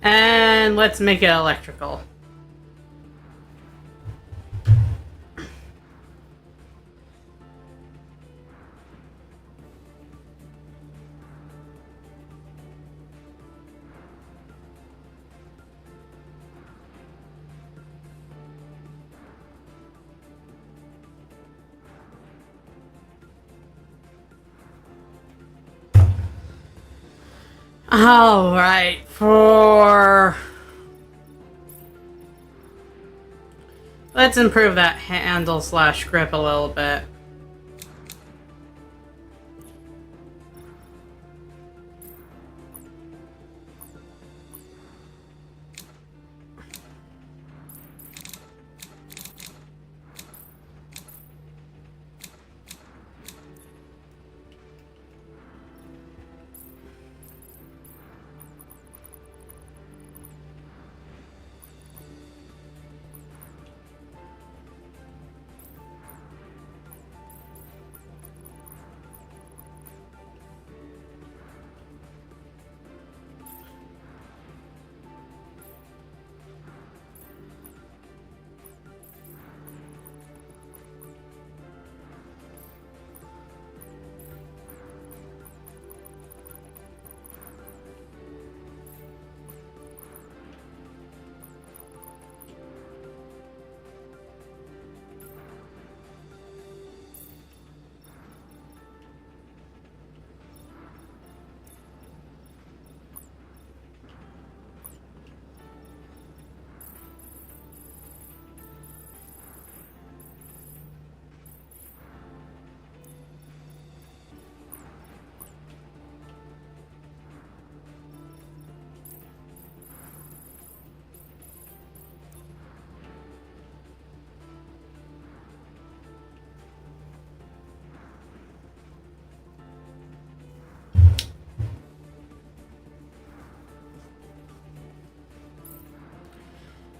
And let's make it electrical. Alright, let's improve that handle slash grip a little bit.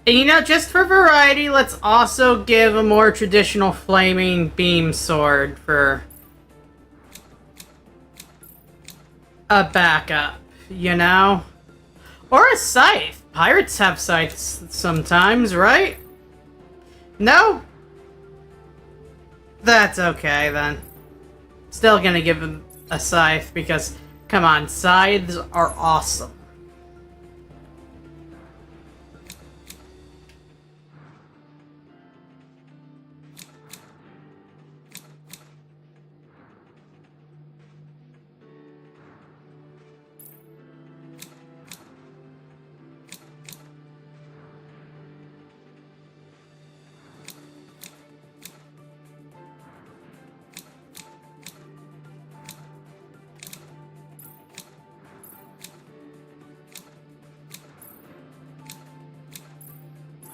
And, you know, just for variety, let's also give a more traditional flaming beam sword for a backup, you know? Or a scythe. Pirates have scythes sometimes, right? No? That's okay, then. Still gonna give him a scythe, because, come on, scythes are awesome.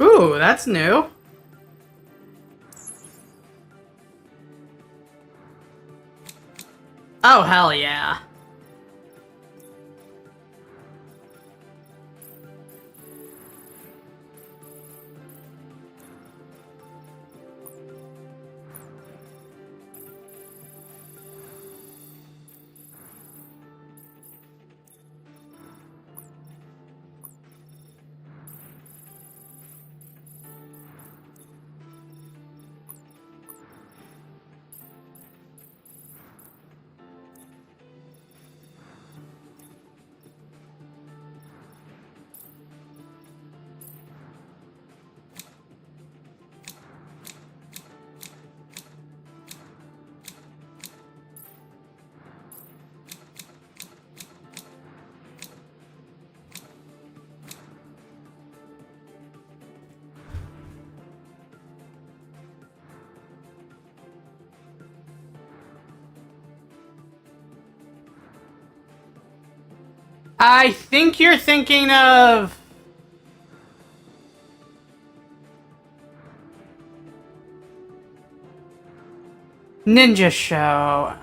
Ooh, that's new. Oh, hell yeah. I think you're thinking of... Ninja Show.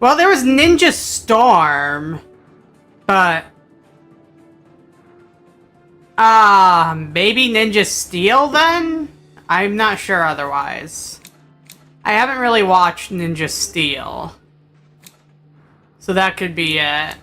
Well, there was Ninja Storm, but... maybe Ninja Steel, then? I'm not sure otherwise. I haven't really watched Ninja Steel. So that could be it.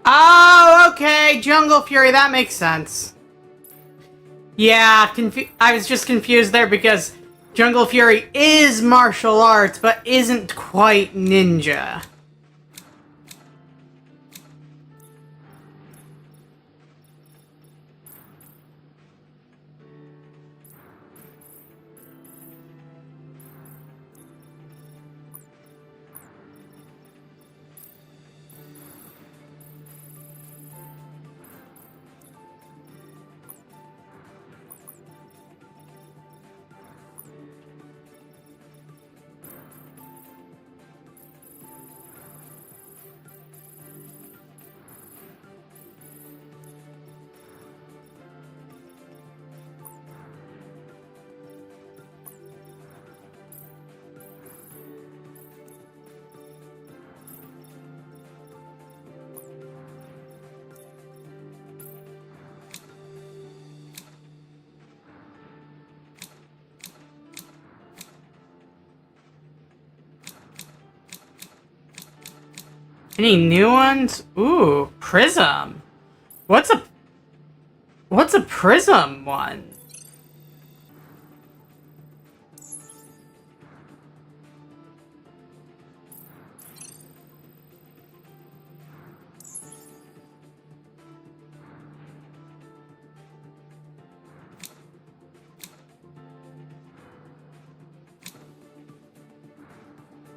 Oh, okay, Jungle Fury, that makes sense. Yeah, I was just confused there because Jungle Fury is martial arts, but isn't quite ninja. Any new ones? Ooh, Prism. What's a Prism one?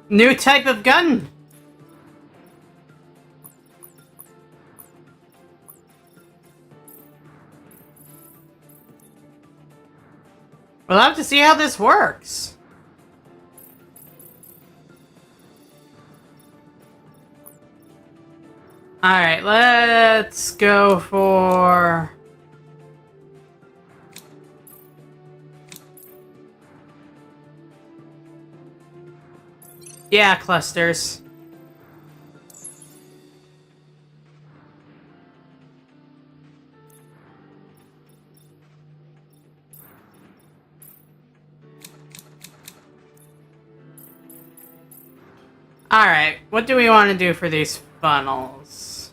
New type of gun. We'll have to see how this works. Alright, let's go for... yeah, clusters. Alright, what do we want to do for these funnels?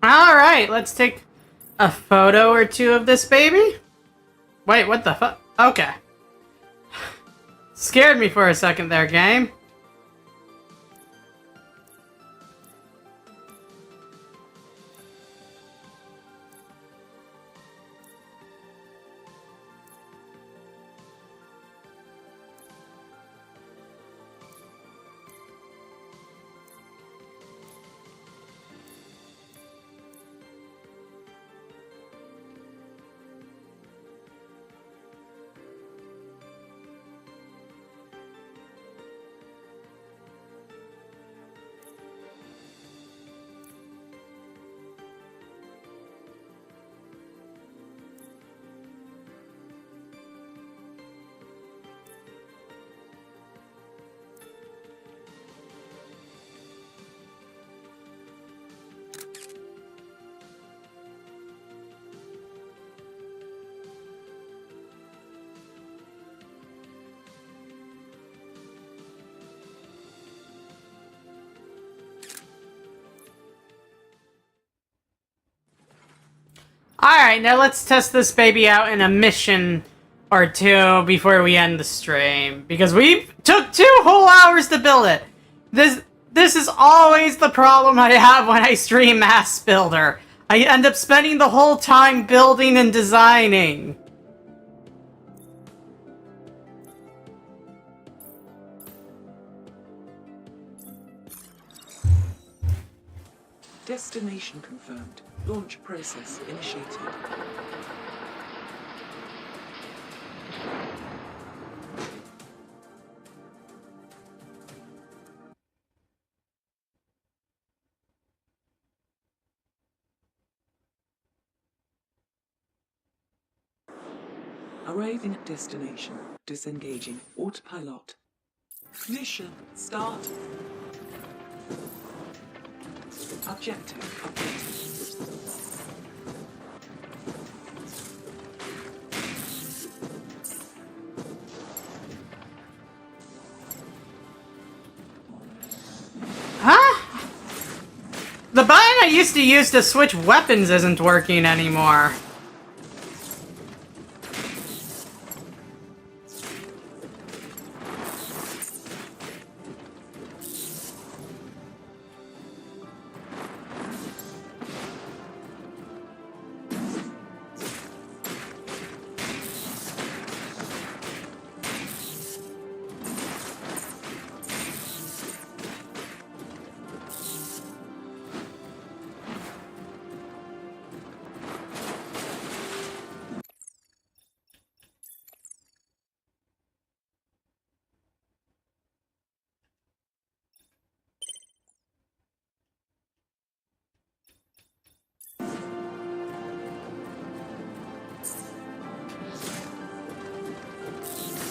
Alright, let's take a photo or two of this baby. Wait, what the fuck? Okay. Scared me for a second there, game. Alright, now let's test this baby out in a mission or two before we end the stream. Because we took 2 whole hours to build it. This is always the problem I have when I stream Mass Builder. I end up spending the whole time building and designing. Destination confirmed. Launch process initiated. Arriving at destination. Disengaging. Autopilot. Mission start. Objective updated. Huh? The button I used to use to switch weapons isn't working anymore.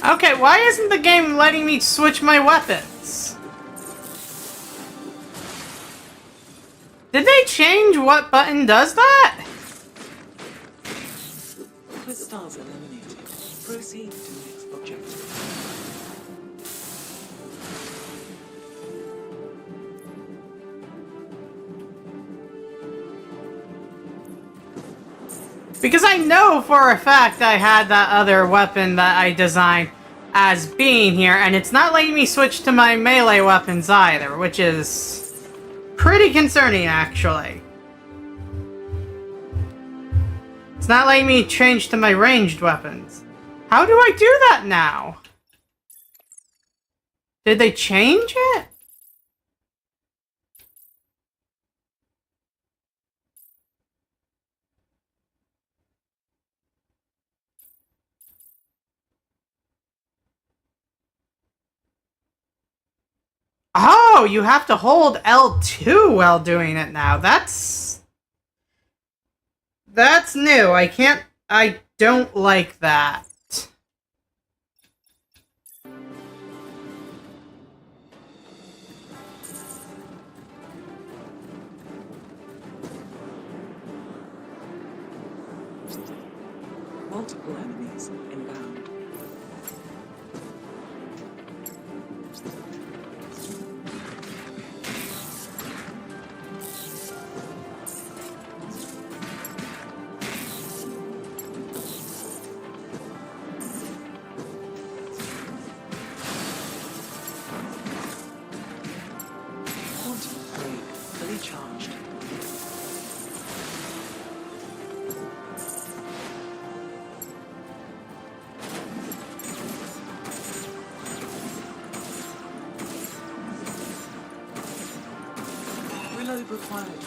Okay, why isn't the game letting me switch my weapons? Did they change what button does that? Crystals eliminated. Proceed to next objective. Because I know for a fact I had that other weapon that I designed as being here, and it's not letting me switch to my melee weapons either, which is pretty concerning, actually. It's not letting me change to my ranged weapons. How do I do that now? Did they change it? Oh, you have to hold L2 while doing it now. That's new. I don't like that. Multiple enemies inbound. Quantum break fully charged. Reload required.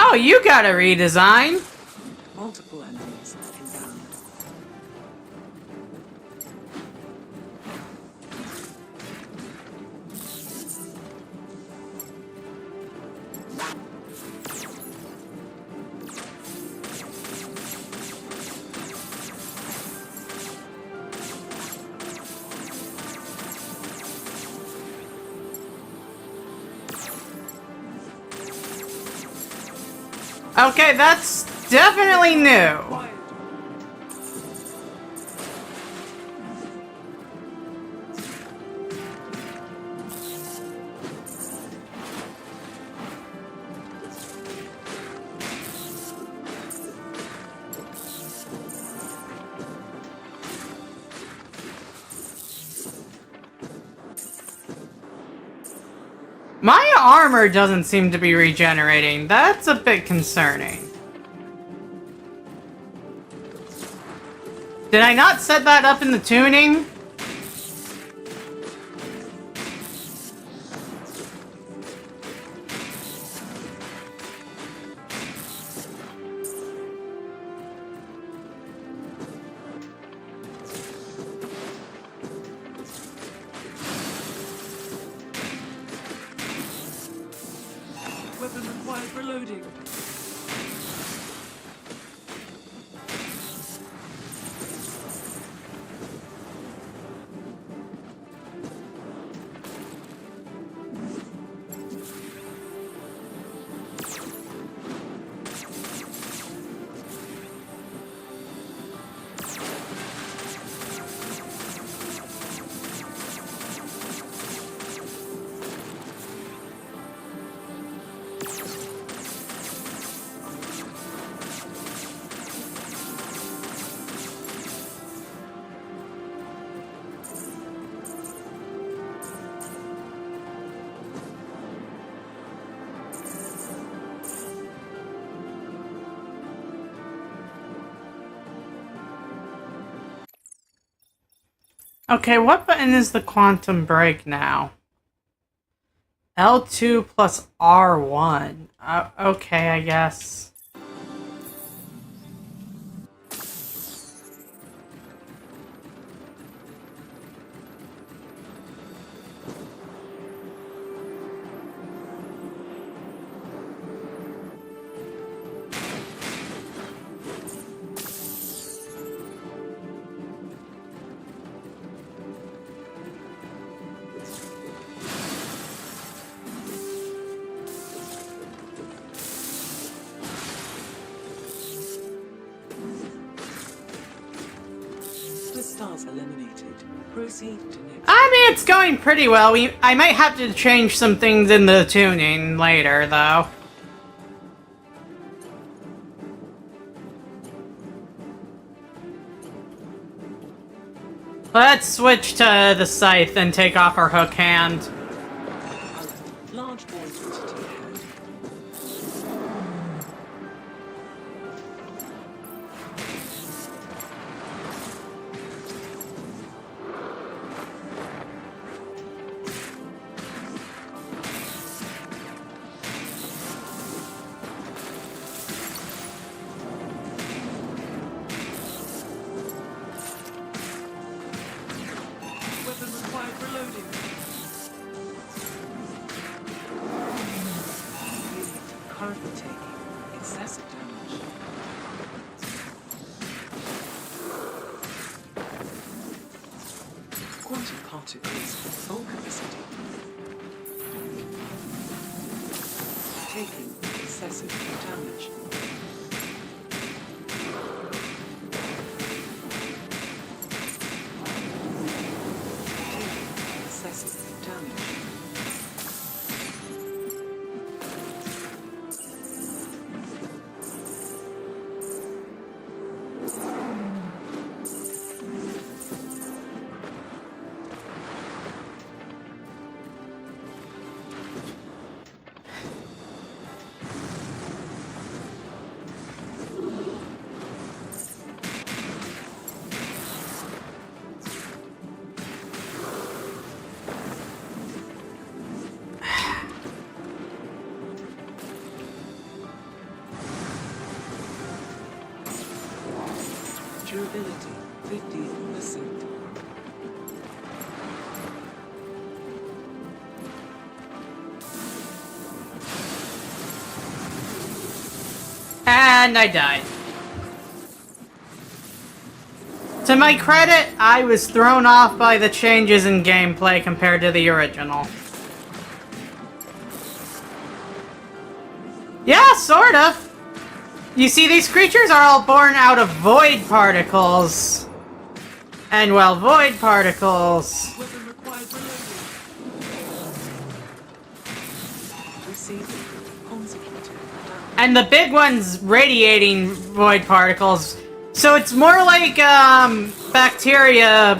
Oh, you got a redesign. Multiple enemies inbound. Okay, that's definitely new. Quiet. My armor doesn't seem to be regenerating. That's a bit concerning. Did I not set that up in the tuning? Weapon required reloading. Okay, what button is the quantum break now? L2 plus R1. Okay, I guess. Stars eliminated. Proceed to next. I mean, it's going pretty well. I might have to change some things in the tuning later, though. Let's switch to the scythe and take off our hook hand. Large void entity ahead. Weapon required reloading. Currently taking excessive damage. Quantum particles full capacity. Taking excessive damage. Taking excessive damage. Durability 50%. And I died. To my credit, I was thrown off by the changes in gameplay compared to the original. Yeah, sort of. You see, these creatures are all born out of void particles. And, well, void particles... Weapon required reloading. Receiving. Consecutive. And the big one's radiating void particles. So it's more like, bacteria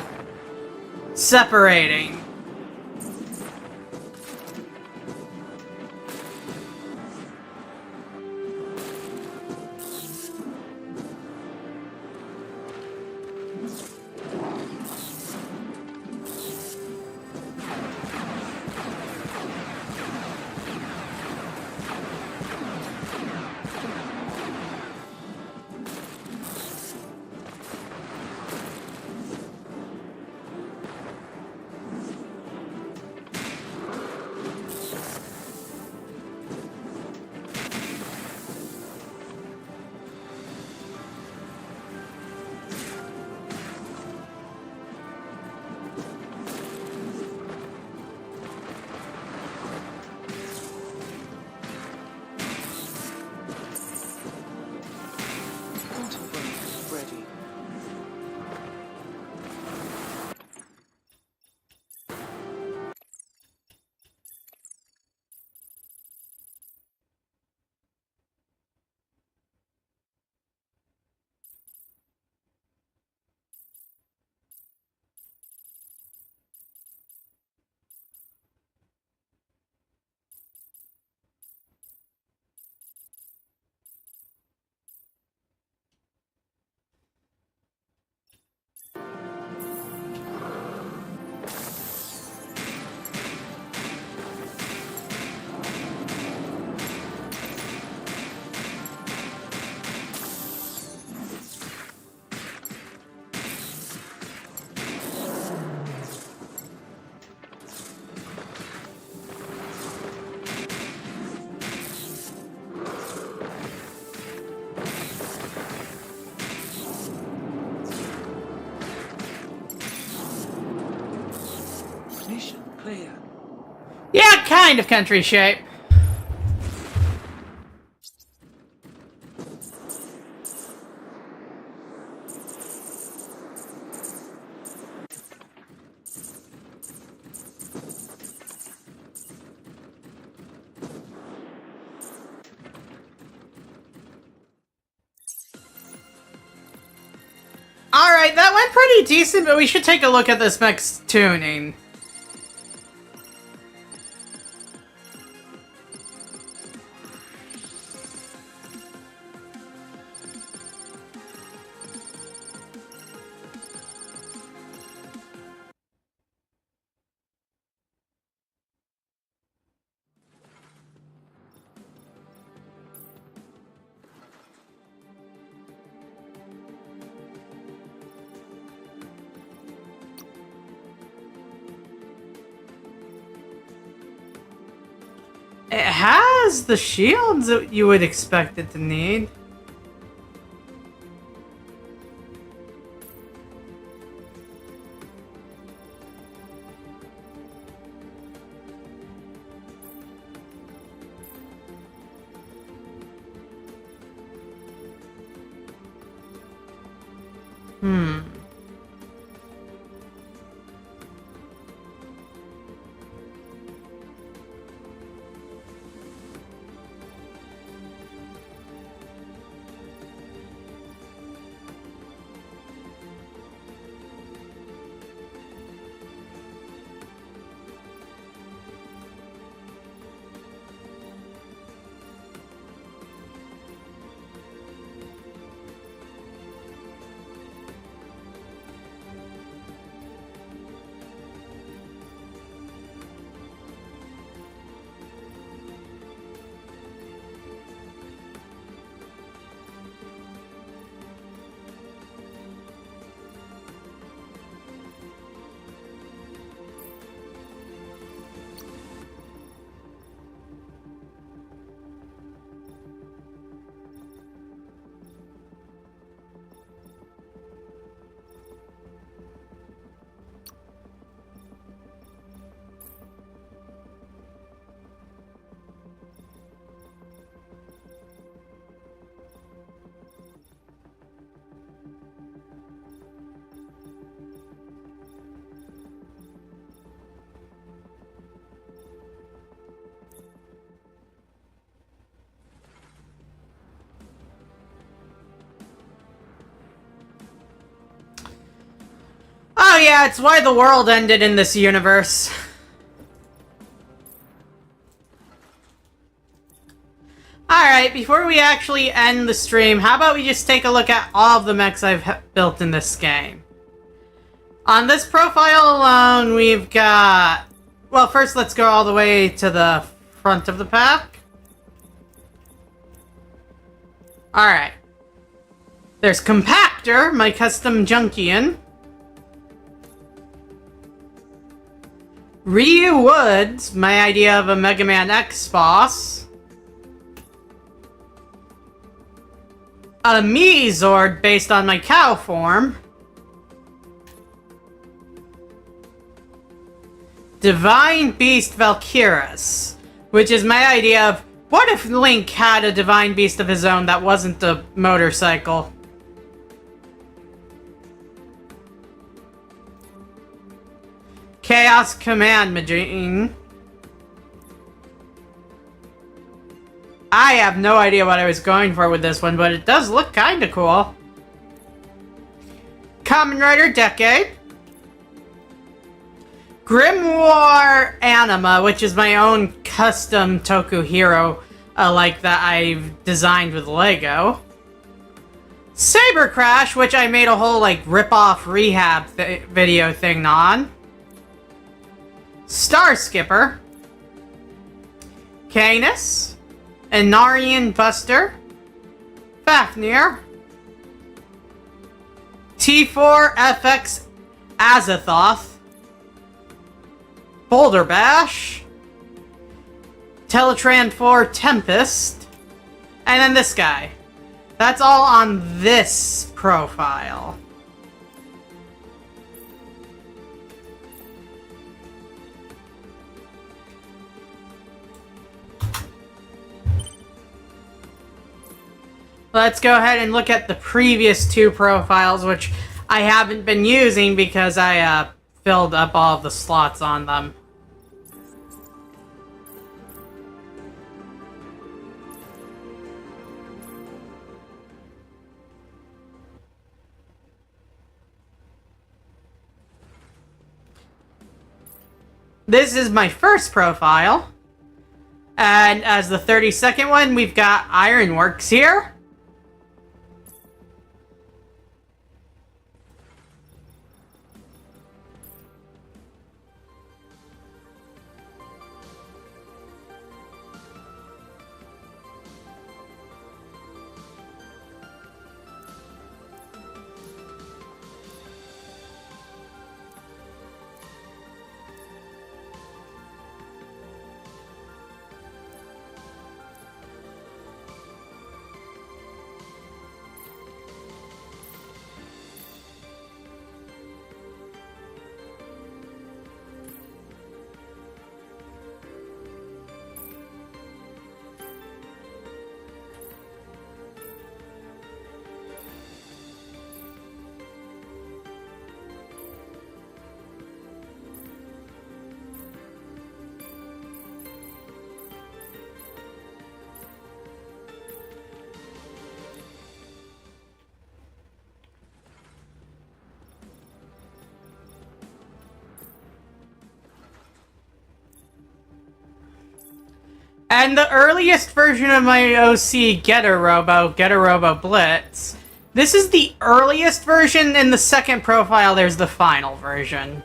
separating. Quantum break ready. Mission clear. Yeah, kind of country shape. Alright, that went pretty decent, but we should take a look at this mech's tuning. It has the shields that you would expect it to need. Hmm. yeah, it's why the world ended in this universe. Alright, before we actually end the stream, how about we just take a look at all of the mechs I've built in this game. On this profile alone, we've got... Well, first let's go all the way to the front of the pack. Alright. There's Compactor, my custom Junkian. Ryu Woods, my idea of a Mega Man X boss. A Mii-Zord based on my cow form. Divine Beast Valkyrus, which is my idea of what if Link had a Divine Beast of his own that wasn't a motorcycle? Chaos Command Machine. I have no idea what I was going for with this one, but it does look kinda cool. Kamen Rider Decade. Grimoire Anima, which is my own custom Toku hero, like that I've designed with Lego. Saber Crash, which I made a whole like rip-off rehab video thing on. Star Skipper. Canis. Inarian Buster. Fafnir. T4FX Azathoth. Boulder Bash. Teletran 4 Tempest. And then this guy. That's all on this profile. Let's go ahead and look at the previous two profiles, which I haven't been using because I filled up all of the slots on them. This is my first profile. And as the 32nd one, we've got Ironworks here. And the earliest version of my OC Get-A-Robo Blitz. This is the earliest version. In the second profile, there's the final version.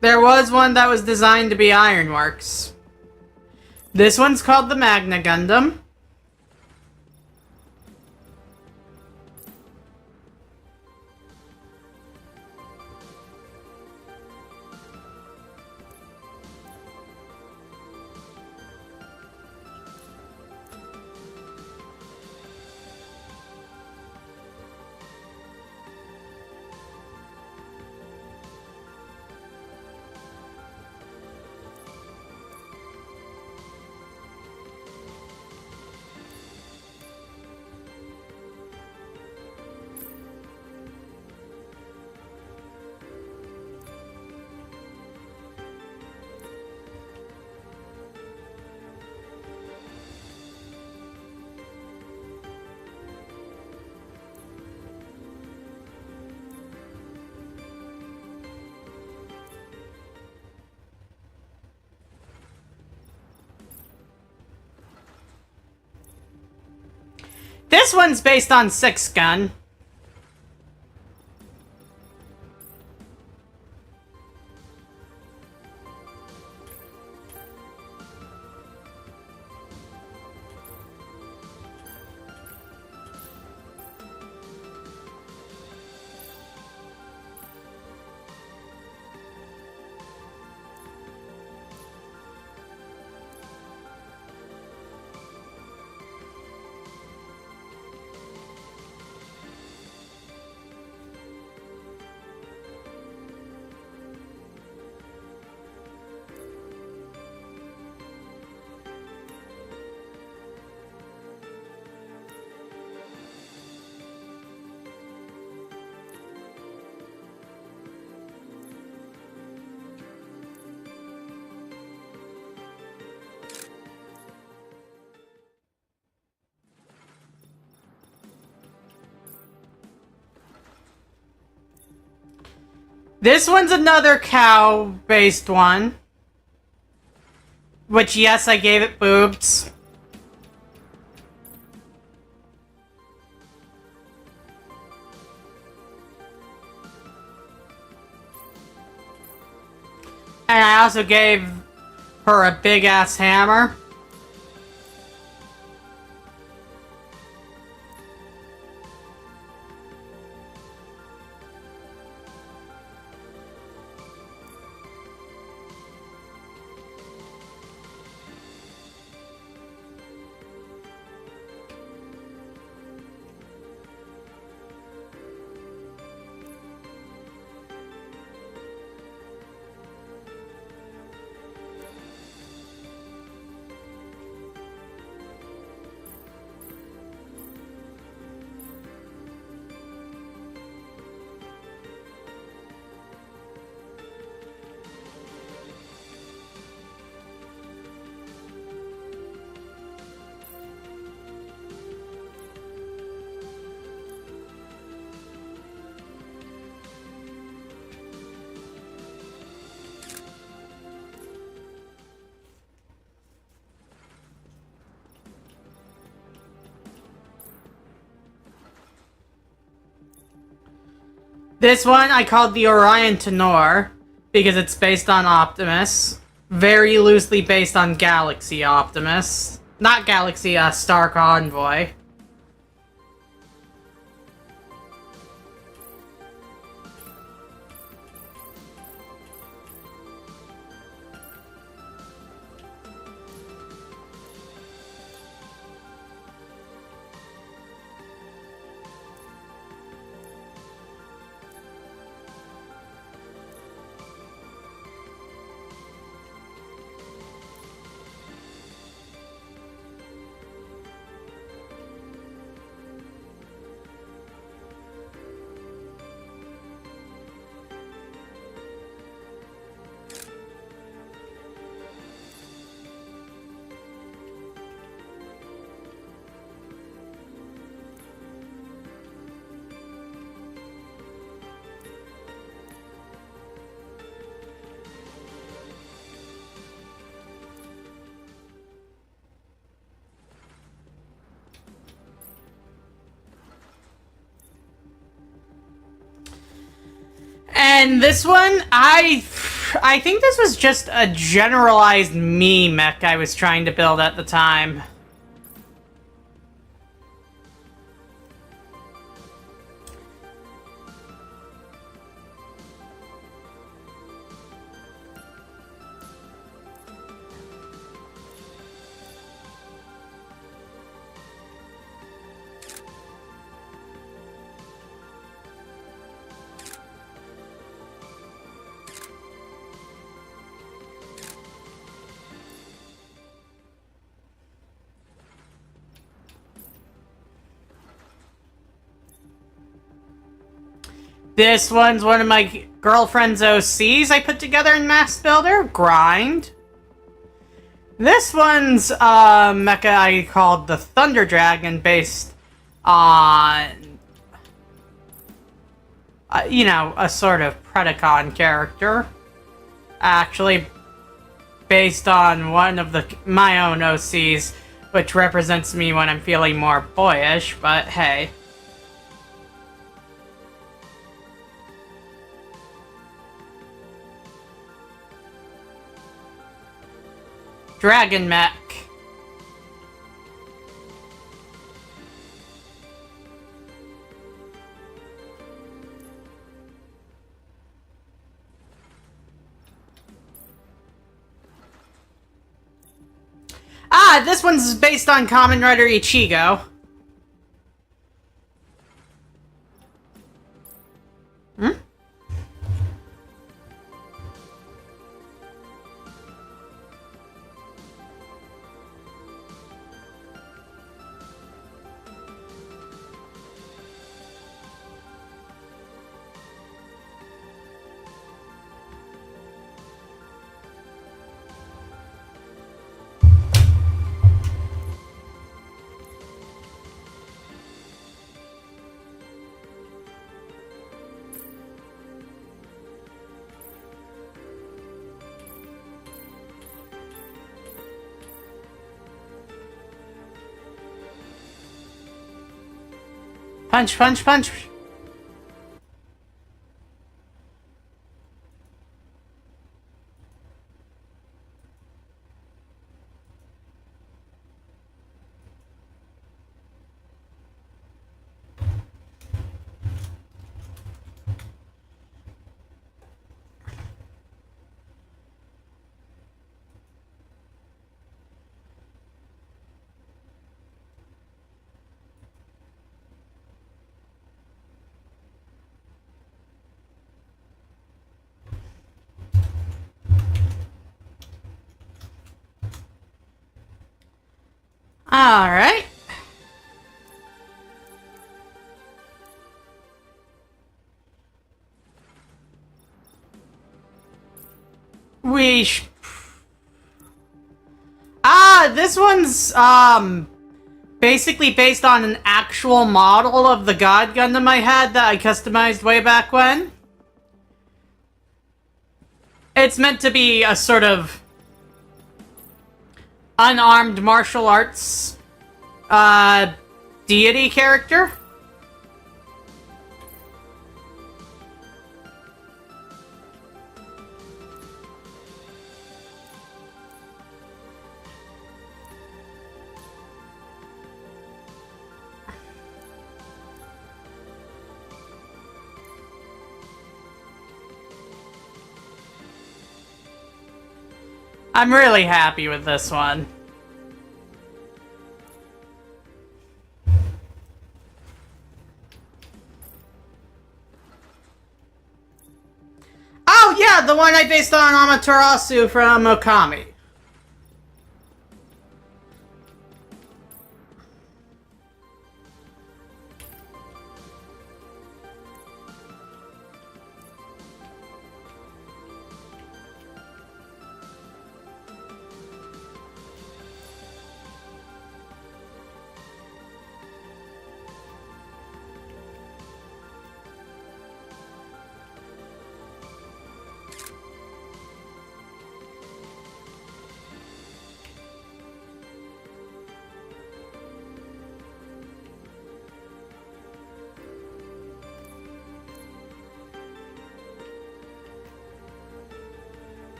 There was one that was designed to be Ironworks. This one's called the Magna Gundam. This one's based on Six Gun. This one's another cow-based one. Which, yes, I gave it boobs. And I also gave her a big-ass hammer. This one I called the Orion Tenor because it's based on Optimus. Very loosely based on Galaxy Optimus. Not Galaxy, Star Convoy. And this one, I think this was just a generalized me mech I was trying to build at the time. This one's one of my girlfriend's OCs I put together in Mass Builder, Grind. This one's mecha I called the Thunder Dragon, based on, you know, a sort of Predacon character. Actually, based on one of my own OCs, which represents me when I'm feeling more boyish, but hey. Dragon Mech. Ah, this one's based on Kamen Rider Ichigo. Hmm? Punch, punch, punch. Alright. This one's, basically based on an actual model of the God Gundam I had that I customized way back when. It's meant to be a sort of unarmed martial arts, deity character. I'm really happy with this one. Oh yeah, the one I based on Amaterasu from Okami.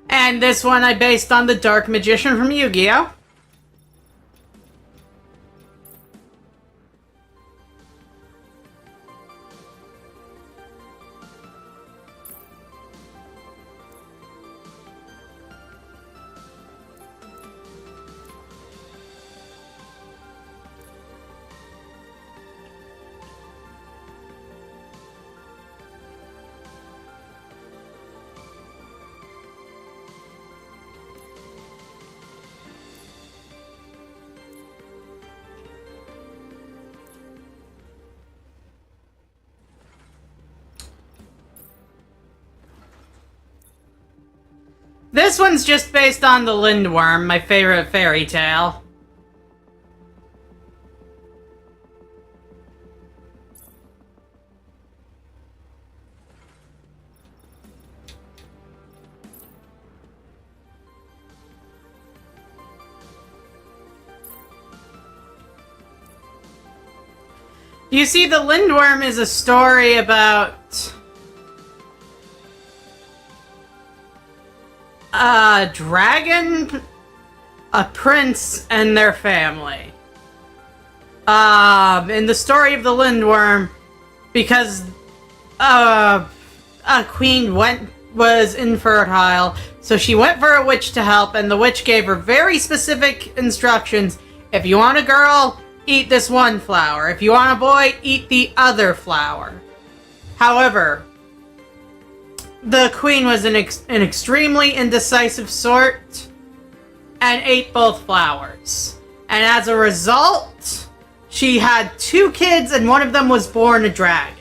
And this one I based on the Dark Magician from Yu-Gi-Oh! This one's just based on the Lindworm, my favorite fairy tale. You see, the Lindworm is a story about a dragon, a prince, and their family. In the story of the Lindworm, because a queen was infertile, so she went for a witch to help, and the witch gave her very specific instructions. If you want a girl, eat this one flower. If you want a boy, eat the other flower. However, the queen was an extremely indecisive sort and ate both flowers. And as a result, she had 2 kids and one of them was born a dragon.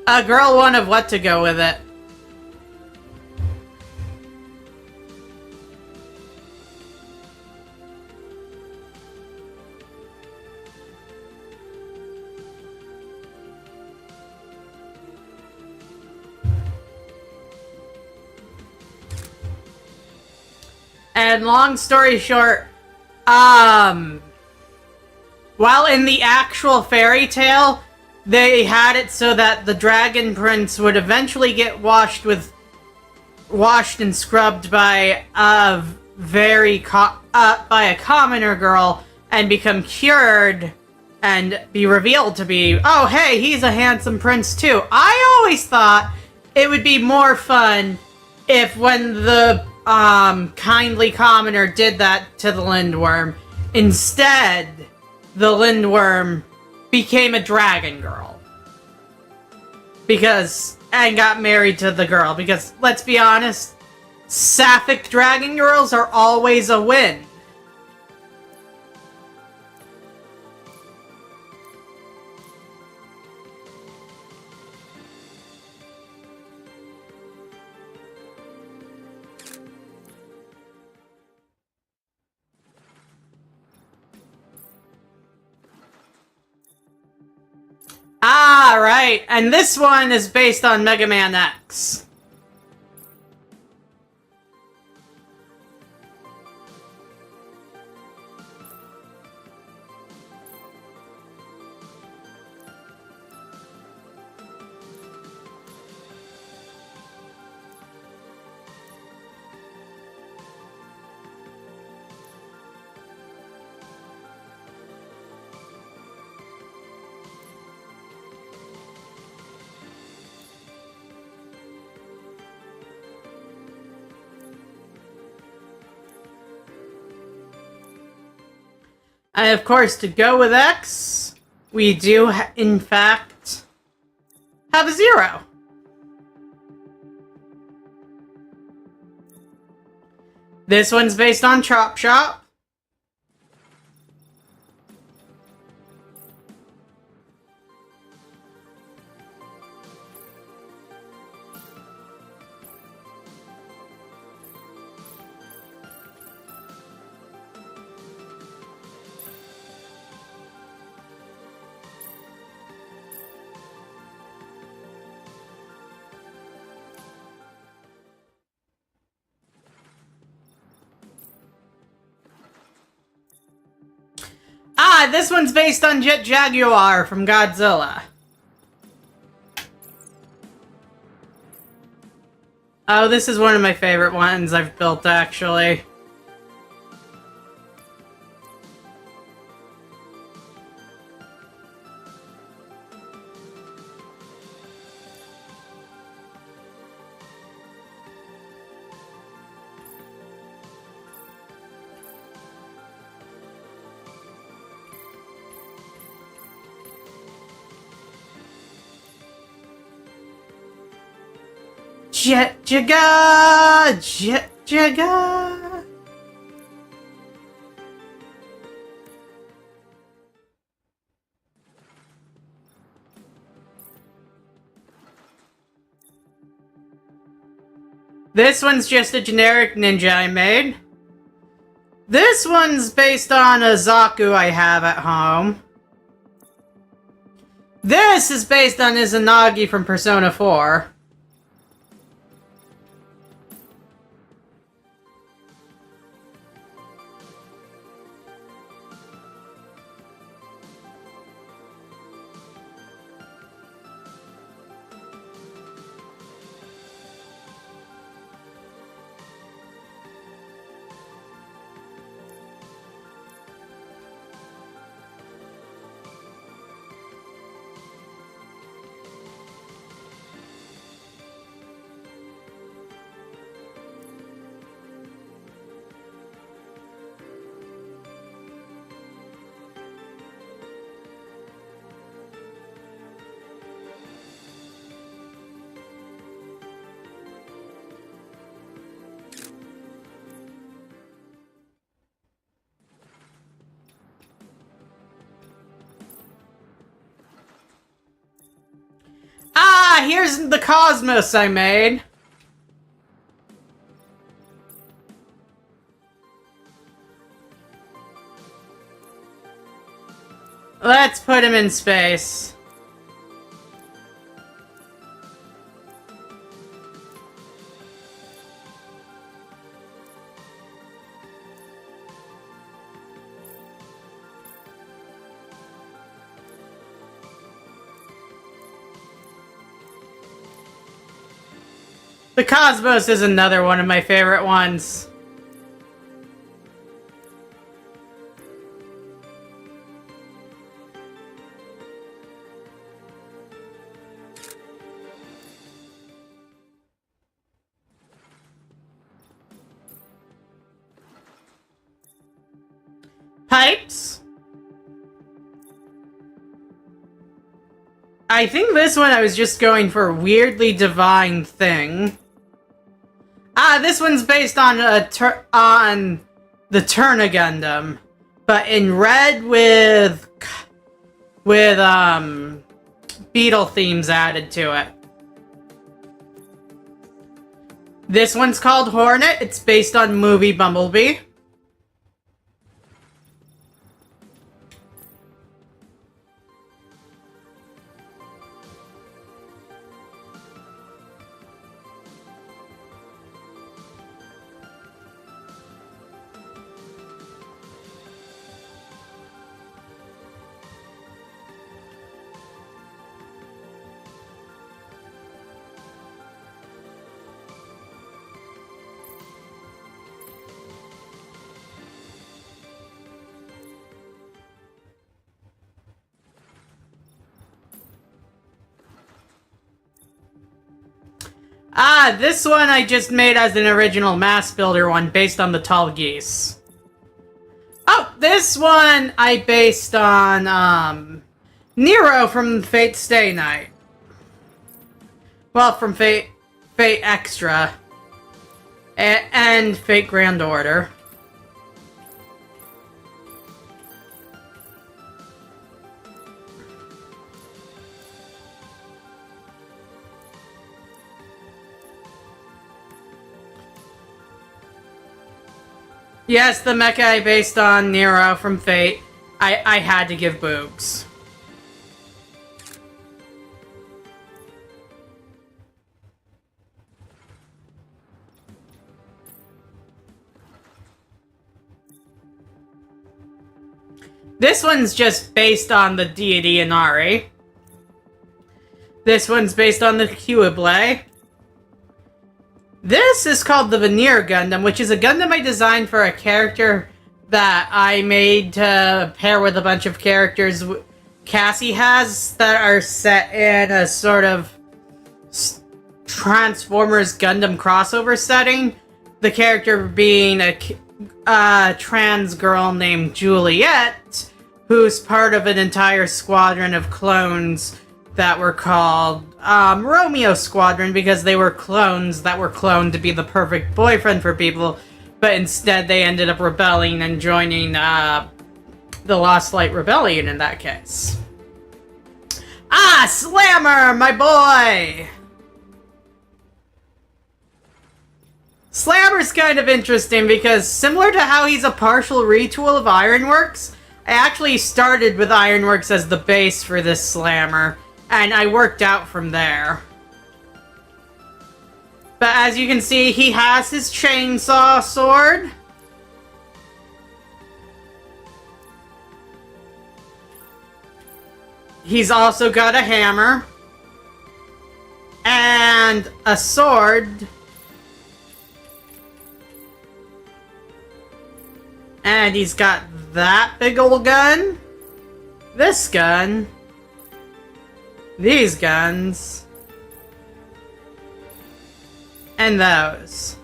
A girl one of what to go with it. And long story short, while in the actual fairy tale, they had it so that the dragon prince would eventually get washed and scrubbed by a commoner girl and become cured and be revealed to be, oh hey, he's a handsome prince too. I always thought it would be more fun if when the kindly commoner did that to the Lindworm, instead, the Lindworm became a dragon girl. And got married to the girl. Because, let's be honest, sapphic dragon girls are always a win. Ah, right. And this one is based on Mega Man X. And of course, to go with X, we do, in fact, have a 0. This one's based on Chop Shop. Ah, this one's based on Jet Jaguar from Godzilla. Oh, this is one of my favorite ones I've built, actually. Jet Jaga! Jet Jaga! This one's just a generic ninja I made. This one's based on a Zaku I have at home. This is based on Izanagi from Persona 4. Ah, here's the Cosmos I made. Let's put him in space. The Cosmos is another one of my favorite ones. Pipes. I think this one I was just going for a weirdly divine thing. Ah, this one's based on on the Turna Gundam, but in red with Beetle themes added to it. This one's called Hornet. It's based on movie Bumblebee. Ah, this one I just made as an original mass builder one based on the Tall Geese. Oh, this one I based on, Nero from Fate Stay Night. Well, from Fate Extra. And Fate Grand Order. Yes, the mecha I based on Nero from Fate. I had to give boobs. This one's just based on the deity Inari. This one's based on the Huible. This is called the Veneer Gundam, which is a Gundam I designed for a character that I made to pair with a bunch of characters Cassie has that are set in a sort of Transformers Gundam crossover setting. The character being a trans girl named Juliet, who's part of an entire squadron of clones that were called Romeo Squadron because they were clones that were cloned to be the perfect boyfriend for people, but instead they ended up rebelling and joining the Lost Light Rebellion in that case. Ah, Slammer, my boy! Slammer's kind of interesting because similar to how he's a partial retool of Ironworks, I actually started with Ironworks as the base for this Slammer, and I worked out from there. But as you can see, he has his chainsaw sword. He's also got a hammer. And a sword. And he's got that big old gun. This gun. These guns. And those.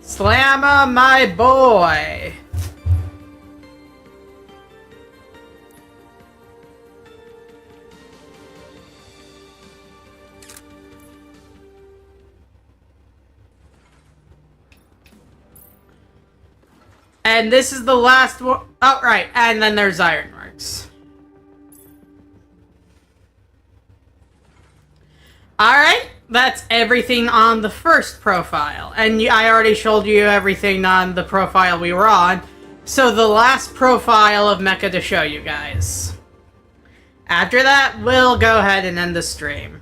Slammer, my boy. And this is the last one. Oh, right. And then there's Ironworks. Alright, that's everything on the first profile. And I already showed you everything on the profile we were on. So the last profile of Mecha to show you guys. After that, we'll go ahead and end the stream.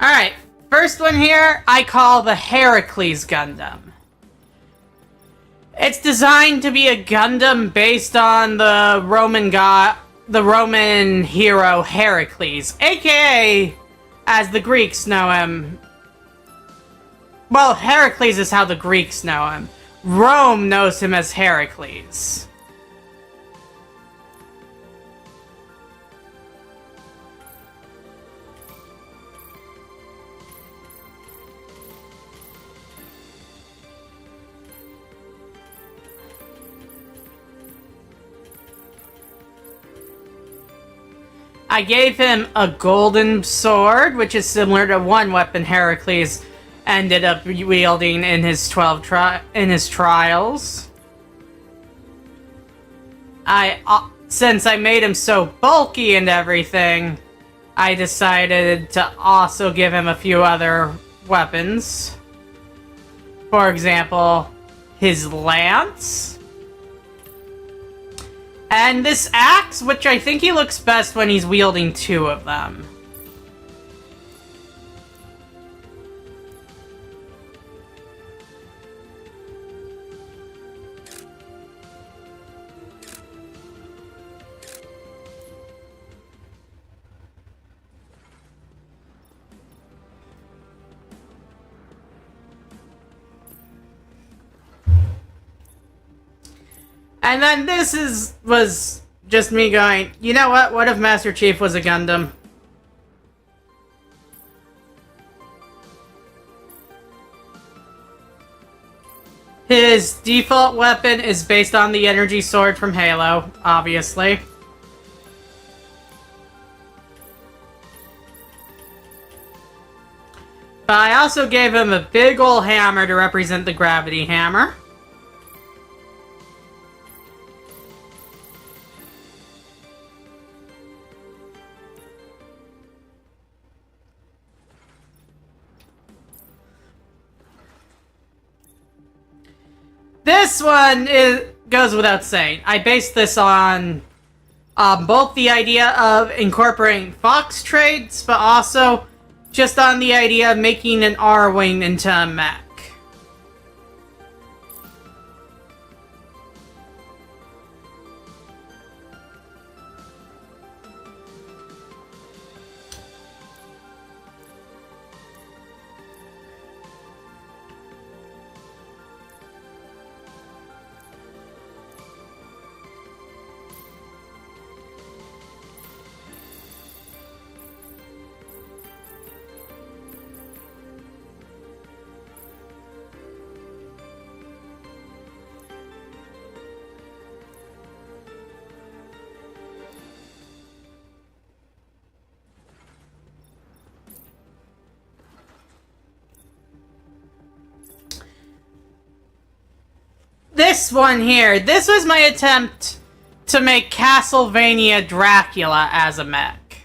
Alright, first one here, I call the Heracles Gundam. It's designed to be a Gundam based on the Roman hero Heracles, aka, as the Greeks know him. Well, Heracles is how the Greeks know him. Rome knows him as Heracles. I gave him a golden sword, which is similar to one weapon Heracles ended up wielding in his trials. Since I made him so bulky and everything, I decided to also give him a few other weapons. For example, his lance. And this axe, which I think he looks best when he's wielding two of them. And then this was just me going, you know what? What if Master Chief was a Gundam? His default weapon is based on the energy sword from Halo, obviously. But I also gave him a big ol' hammer to represent the gravity hammer. This one goes without saying. I based this on both the idea of incorporating Fox traits, but also just on the idea of making an R-Wing into a mech. this one here. This was my attempt to make Castlevania Dracula as a mech.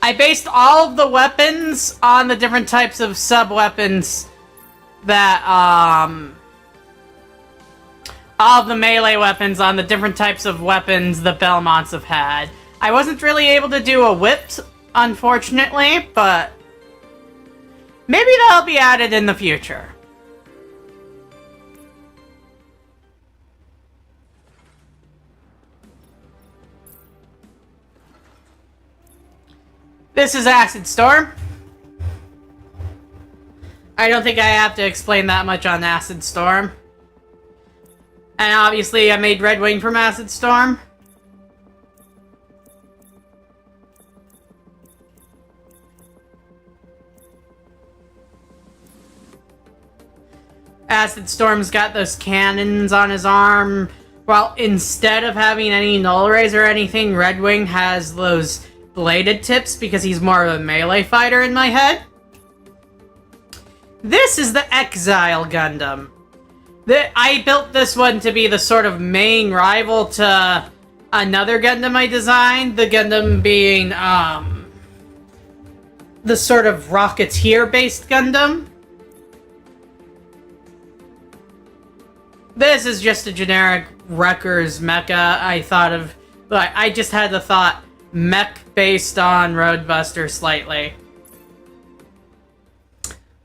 I based all of the weapons on the different types of sub-weapons that, all of the melee weapons on the different types of weapons the Belmonts have had. I wasn't really able to do a whip, unfortunately, but maybe that'll be added in the future. This is Acid Storm. I don't think I have to explain that much on Acid Storm. And obviously I made Red Wing from Acid Storm. Acid Storm's got those cannons on his arm. Well, instead of having any null rays or anything, Red Wing has those bladed tips because he's more of a melee fighter in my head. This is the Exile Gundam. I built this one to be the sort of main rival to another Gundam I designed. The Gundam being, the sort of Rocketeer-based Gundam. This is just a generic Wreckers mecha. I thought of, but I just had the thought mech based on Roadbuster slightly.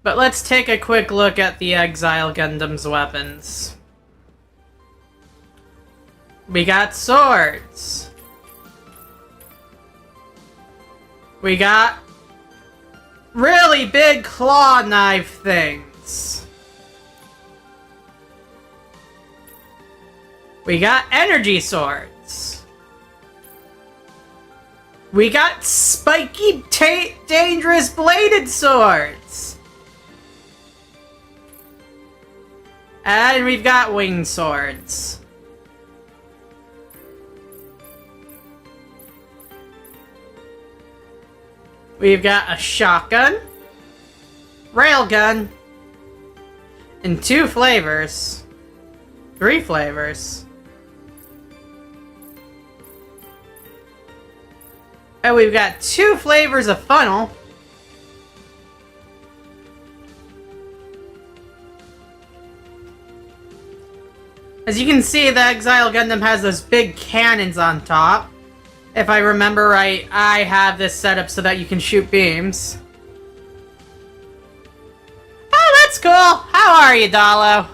But let's take a quick look at the Exile Gundam's weapons. We got swords. We got really big claw knife things. We got energy swords. We got spiky, dangerous bladed swords. And we've got winged swords. We've got a shotgun, railgun, and 2 flavors. 3 flavors. And we've got 2 flavors of funnel. As you can see, the Exile Gundam has those big cannons on top. If I remember right, I have this set up so that you can shoot beams. Oh, that's cool! How are you, Dalo?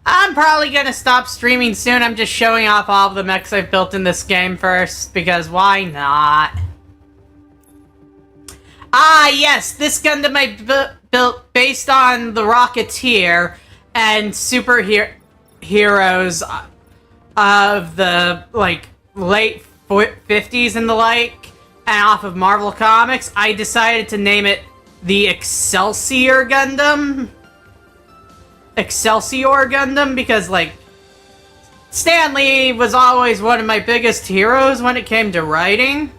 I'm probably gonna stop streaming soon. I'm just showing off all of the mechs I've built in this game first, because why not? Ah, yes, this Gundam I built based on the Rocketeer and superheroes of the, like, late 50s and the like, and off of Marvel Comics. I decided to name it the Excelsior Gundam. Excelsior Gundam, because, like, Stan Lee was always one of my biggest heroes when it came to writing.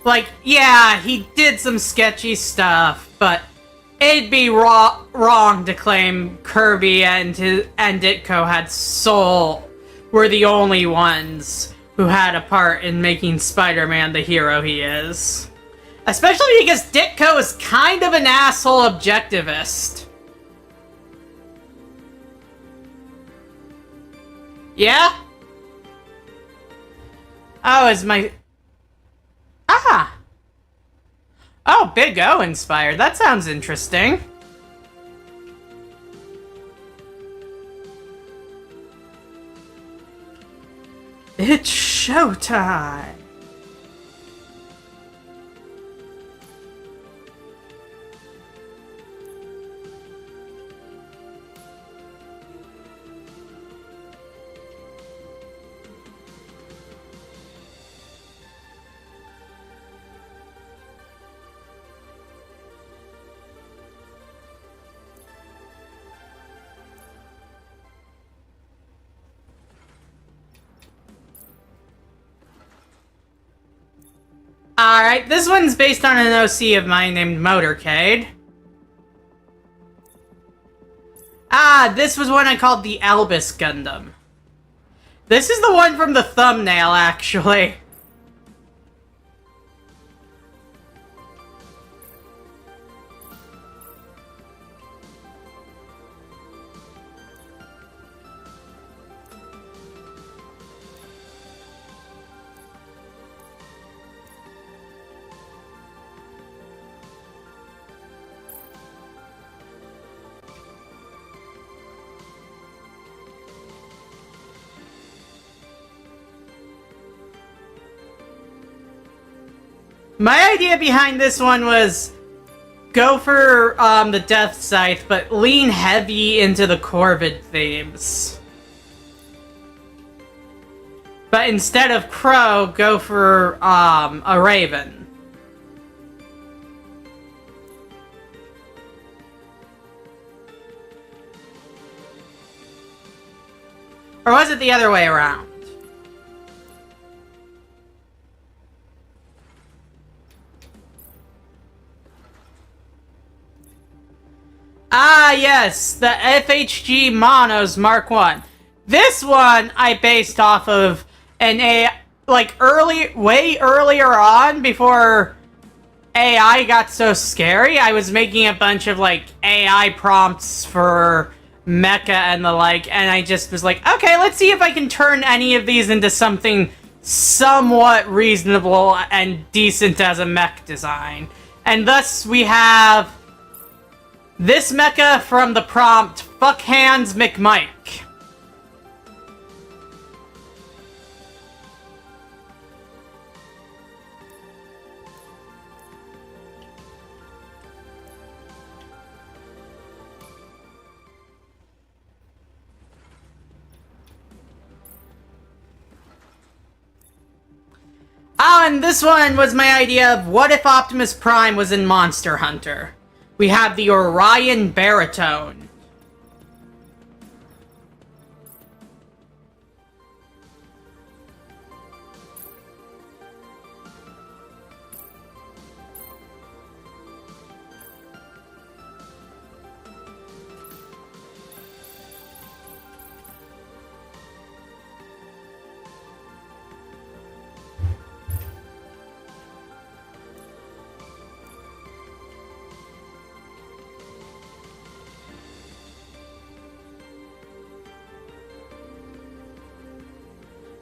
Like, yeah, he did some sketchy stuff, but it'd be wrong to claim Kirby and Ditko were the only ones who had a part in making Spider-Man the hero he is. Especially because Ditko is kind of an asshole objectivist. Yeah? Oh, is my... Ah! Oh, Big O inspired. That sounds interesting. It's showtime! Alright, this one's based on an OC of mine named Motorcade. This was one I called the Albus Gundam. This is the one from the thumbnail, actually. My idea behind this one was go for the Death Scythe, but lean heavy into the Corvid themes. But instead of Crow, go for a Raven. Or was it the other way around? Yes, the FHG Monos Mark 1. This one I based off of way earlier on, before AI got so scary. I was making a bunch of AI prompts for Mecha and the like, and I just was like, okay, let's see if I can turn any of these into something somewhat reasonable and decent as a mech design. And thus we have this mecha from the prompt, Fuck Hands McMike. Oh, and this one was my idea of what if Optimus Prime was in Monster Hunter. We have the Orion Baritone.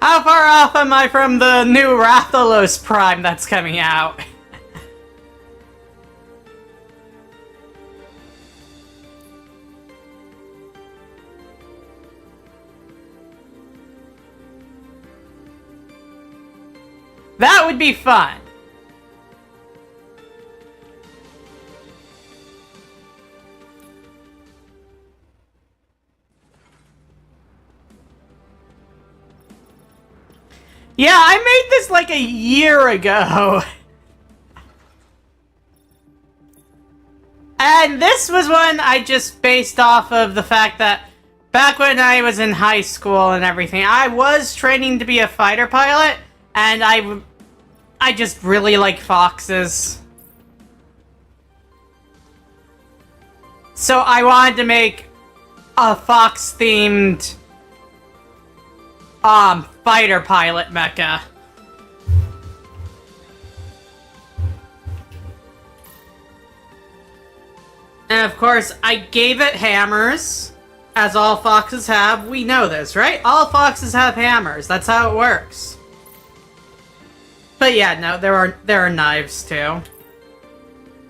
How far off am I from the new Rathalos Prime that's coming out? That would be fun. Yeah, I made this like a year ago. And this was one I just based off of the fact that back when I was in high school and everything, I was training to be a fighter pilot, and I just really like foxes. So I wanted to make a fox-themed fighter pilot mecha. And of course, I gave it hammers, as all foxes have. We know this, right? All foxes have hammers. That's how it works. But yeah, no, there are knives too.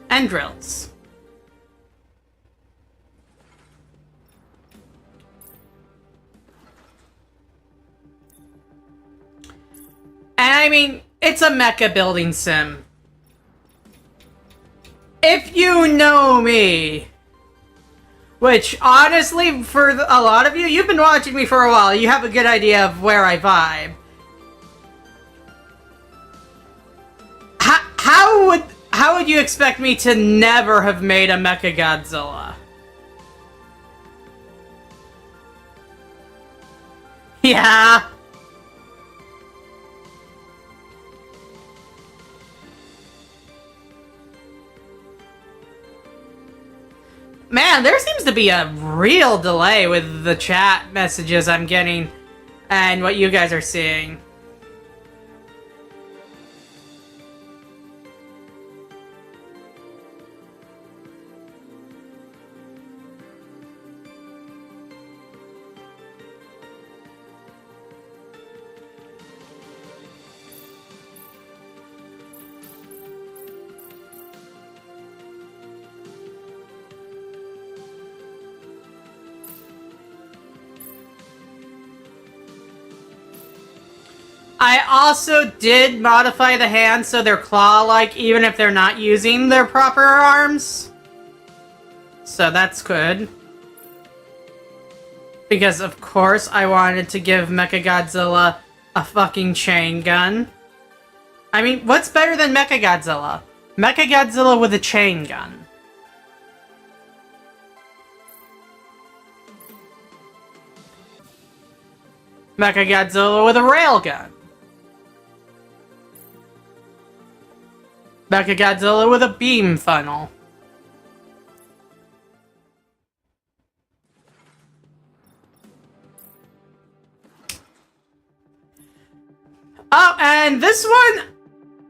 And drills. And I mean, it's a mecha building sim. If you know me, which honestly, for a lot of you, you've been watching me for a while, you have a good idea of where I vibe. How would you expect me to never have made a Mecha Godzilla? Yeah. Man, there seems to be a real delay with the chat messages I'm getting and what you guys are seeing. I also did modify the hands so they're claw-like even if they're not using their proper arms. So that's good. Because of course I wanted to give Mechagodzilla a fucking chain gun. I mean, what's better than Mechagodzilla? Mechagodzilla with a chain gun. Mechagodzilla with a railgun. Mechagodzilla with a beam funnel. Oh, and this one,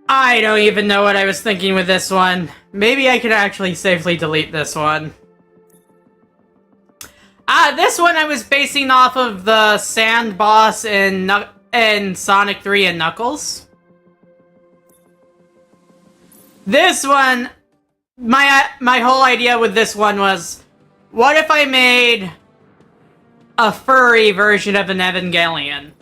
I don't even know what I was thinking with this one. Maybe I could actually safely delete this one. This one I was basing off of the Sand Boss in Sonic 3 and Knuckles. This one, my whole idea with this one was, what if I made a furry version of an Evangelion?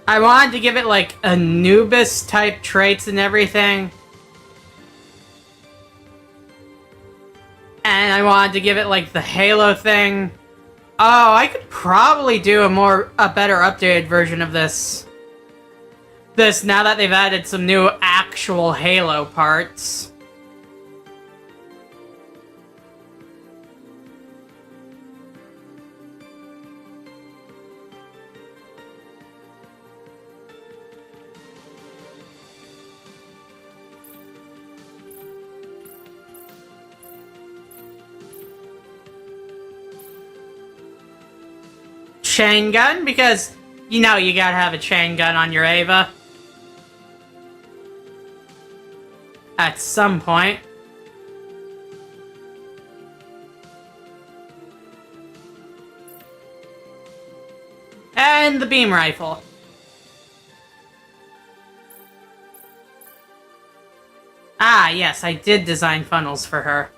I wanted to give it, like, Anubis-type traits and everything. And I wanted to give it, like, the Halo thing. Oh, I could probably do a better updated version of this. Now that they've added some new actual Halo parts. Chain gun, because you know you gotta have a chain gun on your Ava. At some point. And the beam rifle. Ah, yes, I did design funnels for her.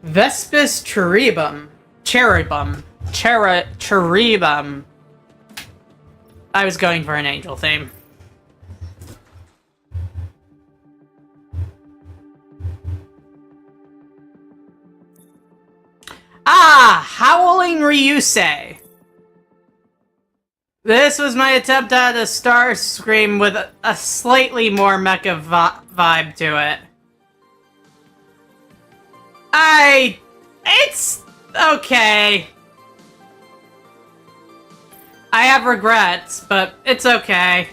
Vespis cherubim. Cherubim. I was going for an angel theme. Ah! Howling Ryusei. This was my attempt at a Star Scream with a slightly more mecha vibe to it. It's okay. I have regrets, but it's okay.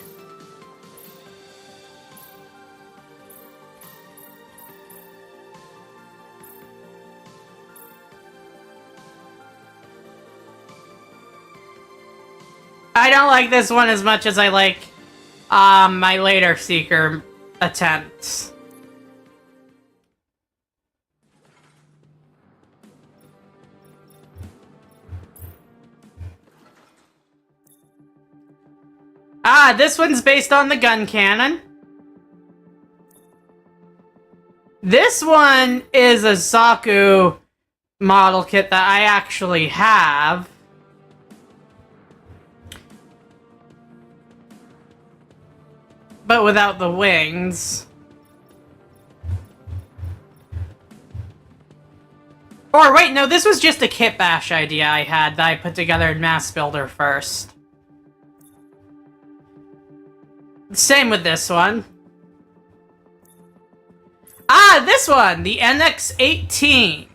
I don't like this one as much as I like my later Seeker attempts. Ah, this one's based on the gun cannon. This one is a Zaku model kit that I actually have. but without the wings. Or wait, no, this was just a kit bash idea I had that I put together in Mass Builder first. Same with this one. Ah, this one! The NX-18.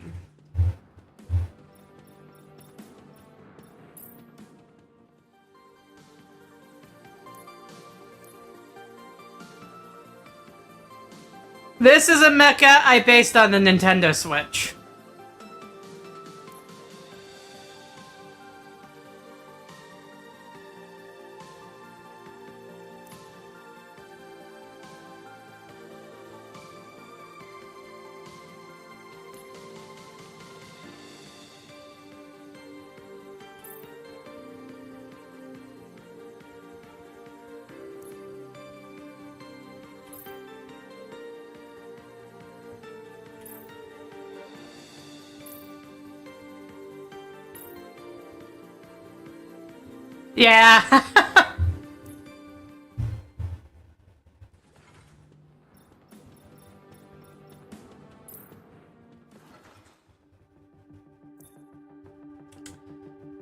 This is a mecha I based on the Nintendo Switch. Yeah.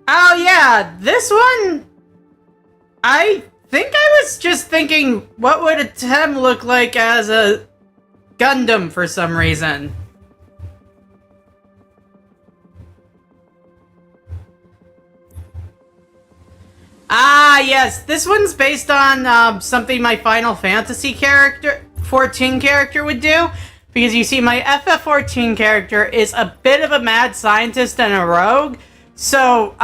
Oh yeah, this one, I think I was just thinking, what would a Tem look like as a Gundam for some reason? Ah, yes, this one's based on something my Final Fantasy character, 14 character would do. Because you see, my FF14 character is a bit of a mad scientist and a rogue. So,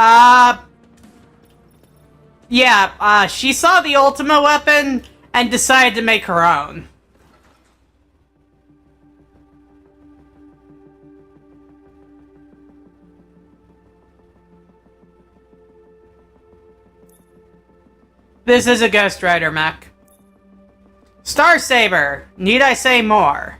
yeah, she saw the Ultima weapon and decided to make her own. This is a Ghost Rider mech. Star Saber, need I say more?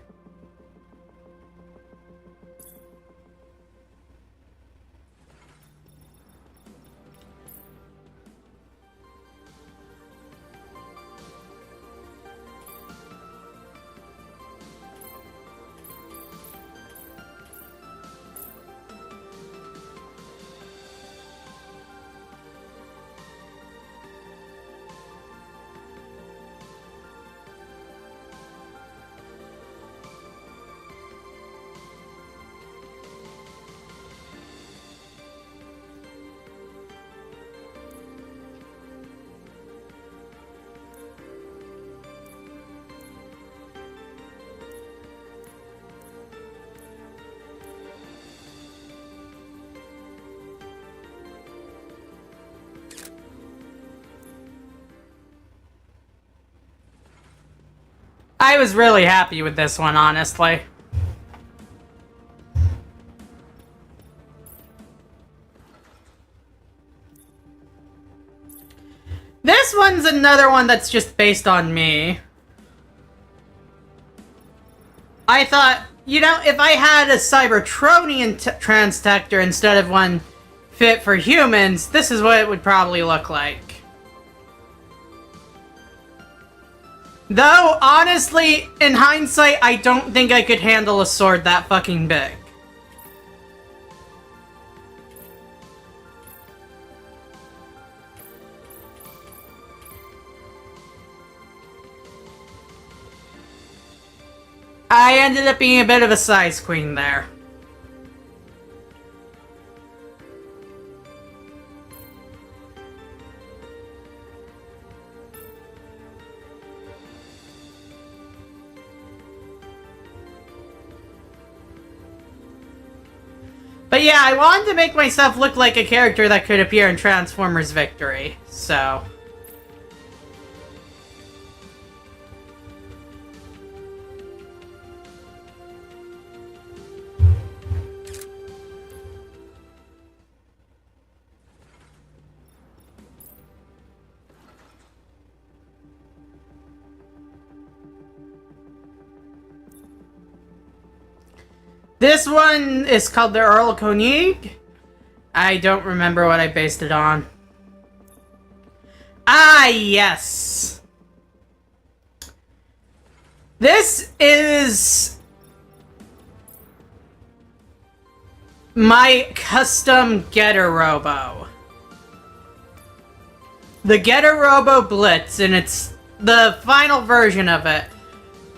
I was really happy with this one, honestly. This one's another one that's just based on me. I thought, you know, if I had a Cybertronian Transtector instead of one fit for humans, this is what it would probably look like. Though, honestly, in hindsight, I don't think I could handle a sword that fucking big. I ended up being a bit of a size queen there. But yeah, I wanted to make myself look like a character that could appear in Transformers Victory, so... This one is called the Earl Koenig. I don't remember what I based it on. Ah, yes! This is my custom Getter Robo. The Getter Robo Blitz, and it's the final version of it.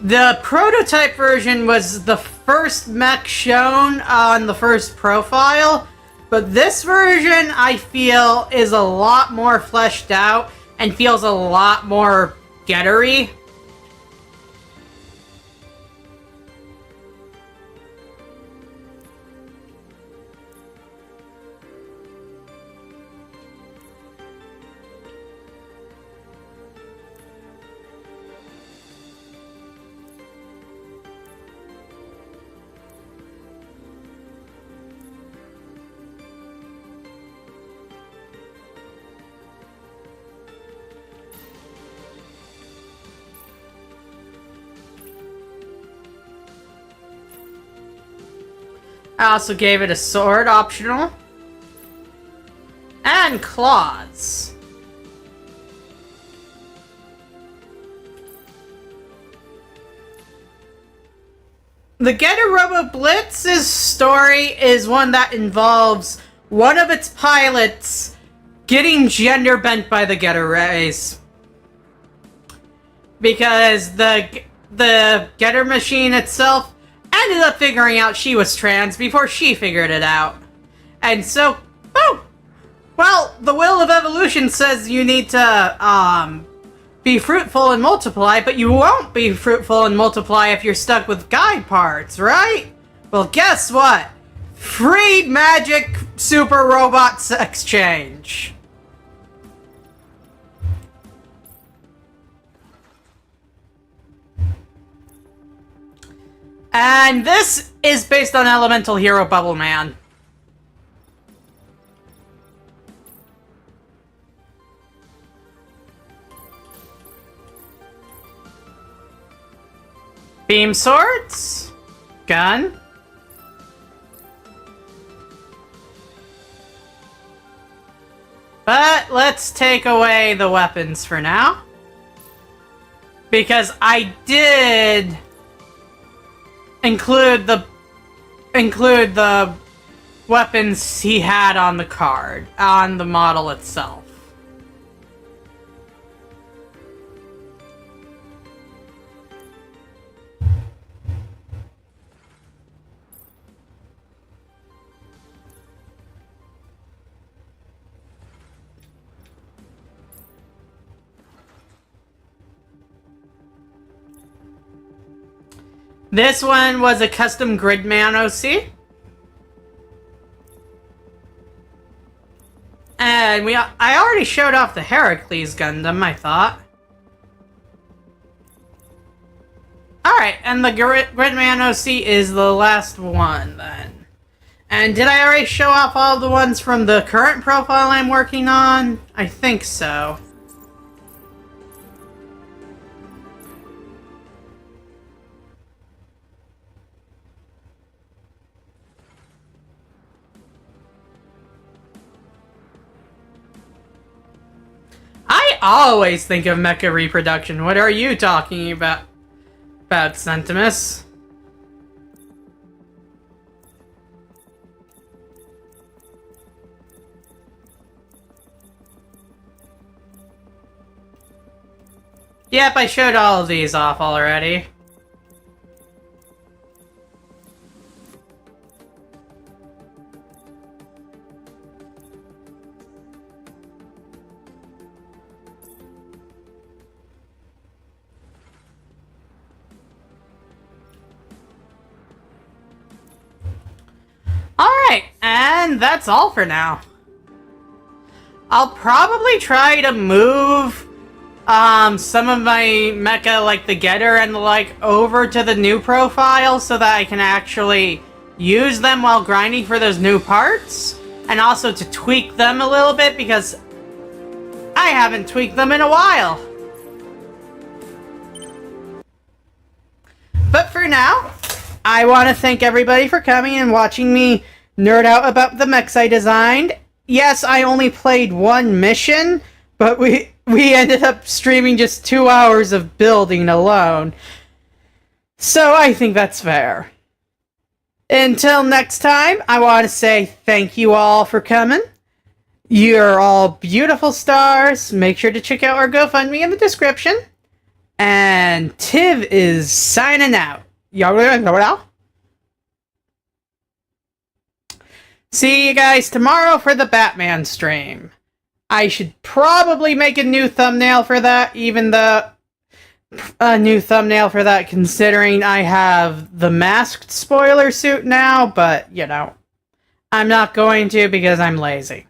The prototype version was the first mech shown on the first profile, but this version, I feel, is a lot more fleshed out and feels a lot more Gettery. I also gave it a sword optional. And claws. The Getter Robo Blitz's story is one that involves one of its pilots getting gender bent by the Getter race. Because the Getter machine itself ended up figuring out she was trans before she figured it out. And so, well, the will of evolution says you need to, be fruitful and multiply, but you won't be fruitful and multiply if you're stuck with guide parts, right? Well, guess what? Free magic super robot sex change. And this is based on Elemental Hero Bubble Man. Beam swords. Gun. But let's take away the weapons for now. Because I did include the weapons he had on the card, on the model itself. This one was a custom Gridman OC. And I already showed off the Heracles Gundam, I thought. Alright, and the Gridman OC is the last one, then. And did I already show off all the ones from the current profile I'm working on? I think so. I always think of mecha reproduction. What are you talking about, Centimus? Yep, I showed all of these off already. Alright, and that's all for now. I'll probably try to move some of my mecha, like the Getter and the like, over to the new profile so that I can actually use them while grinding for those new parts. And also to tweak them a little bit because I haven't tweaked them in a while. But for now, I want to thank everybody for coming and watching me nerd out about the mechs I designed. Yes, I only played one mission, but we ended up streaming just 2 hours of building alone. So I think that's fair. Until next time, I want to say thank you all for coming. You're all beautiful stars. Make sure to check out our GoFundMe in the description. And Tiv is signing out. See you guys tomorrow for the Batman stream. I should probably make a new thumbnail for that, considering I have the masked spoiler suit now, but, you know, I'm not going to because I'm lazy.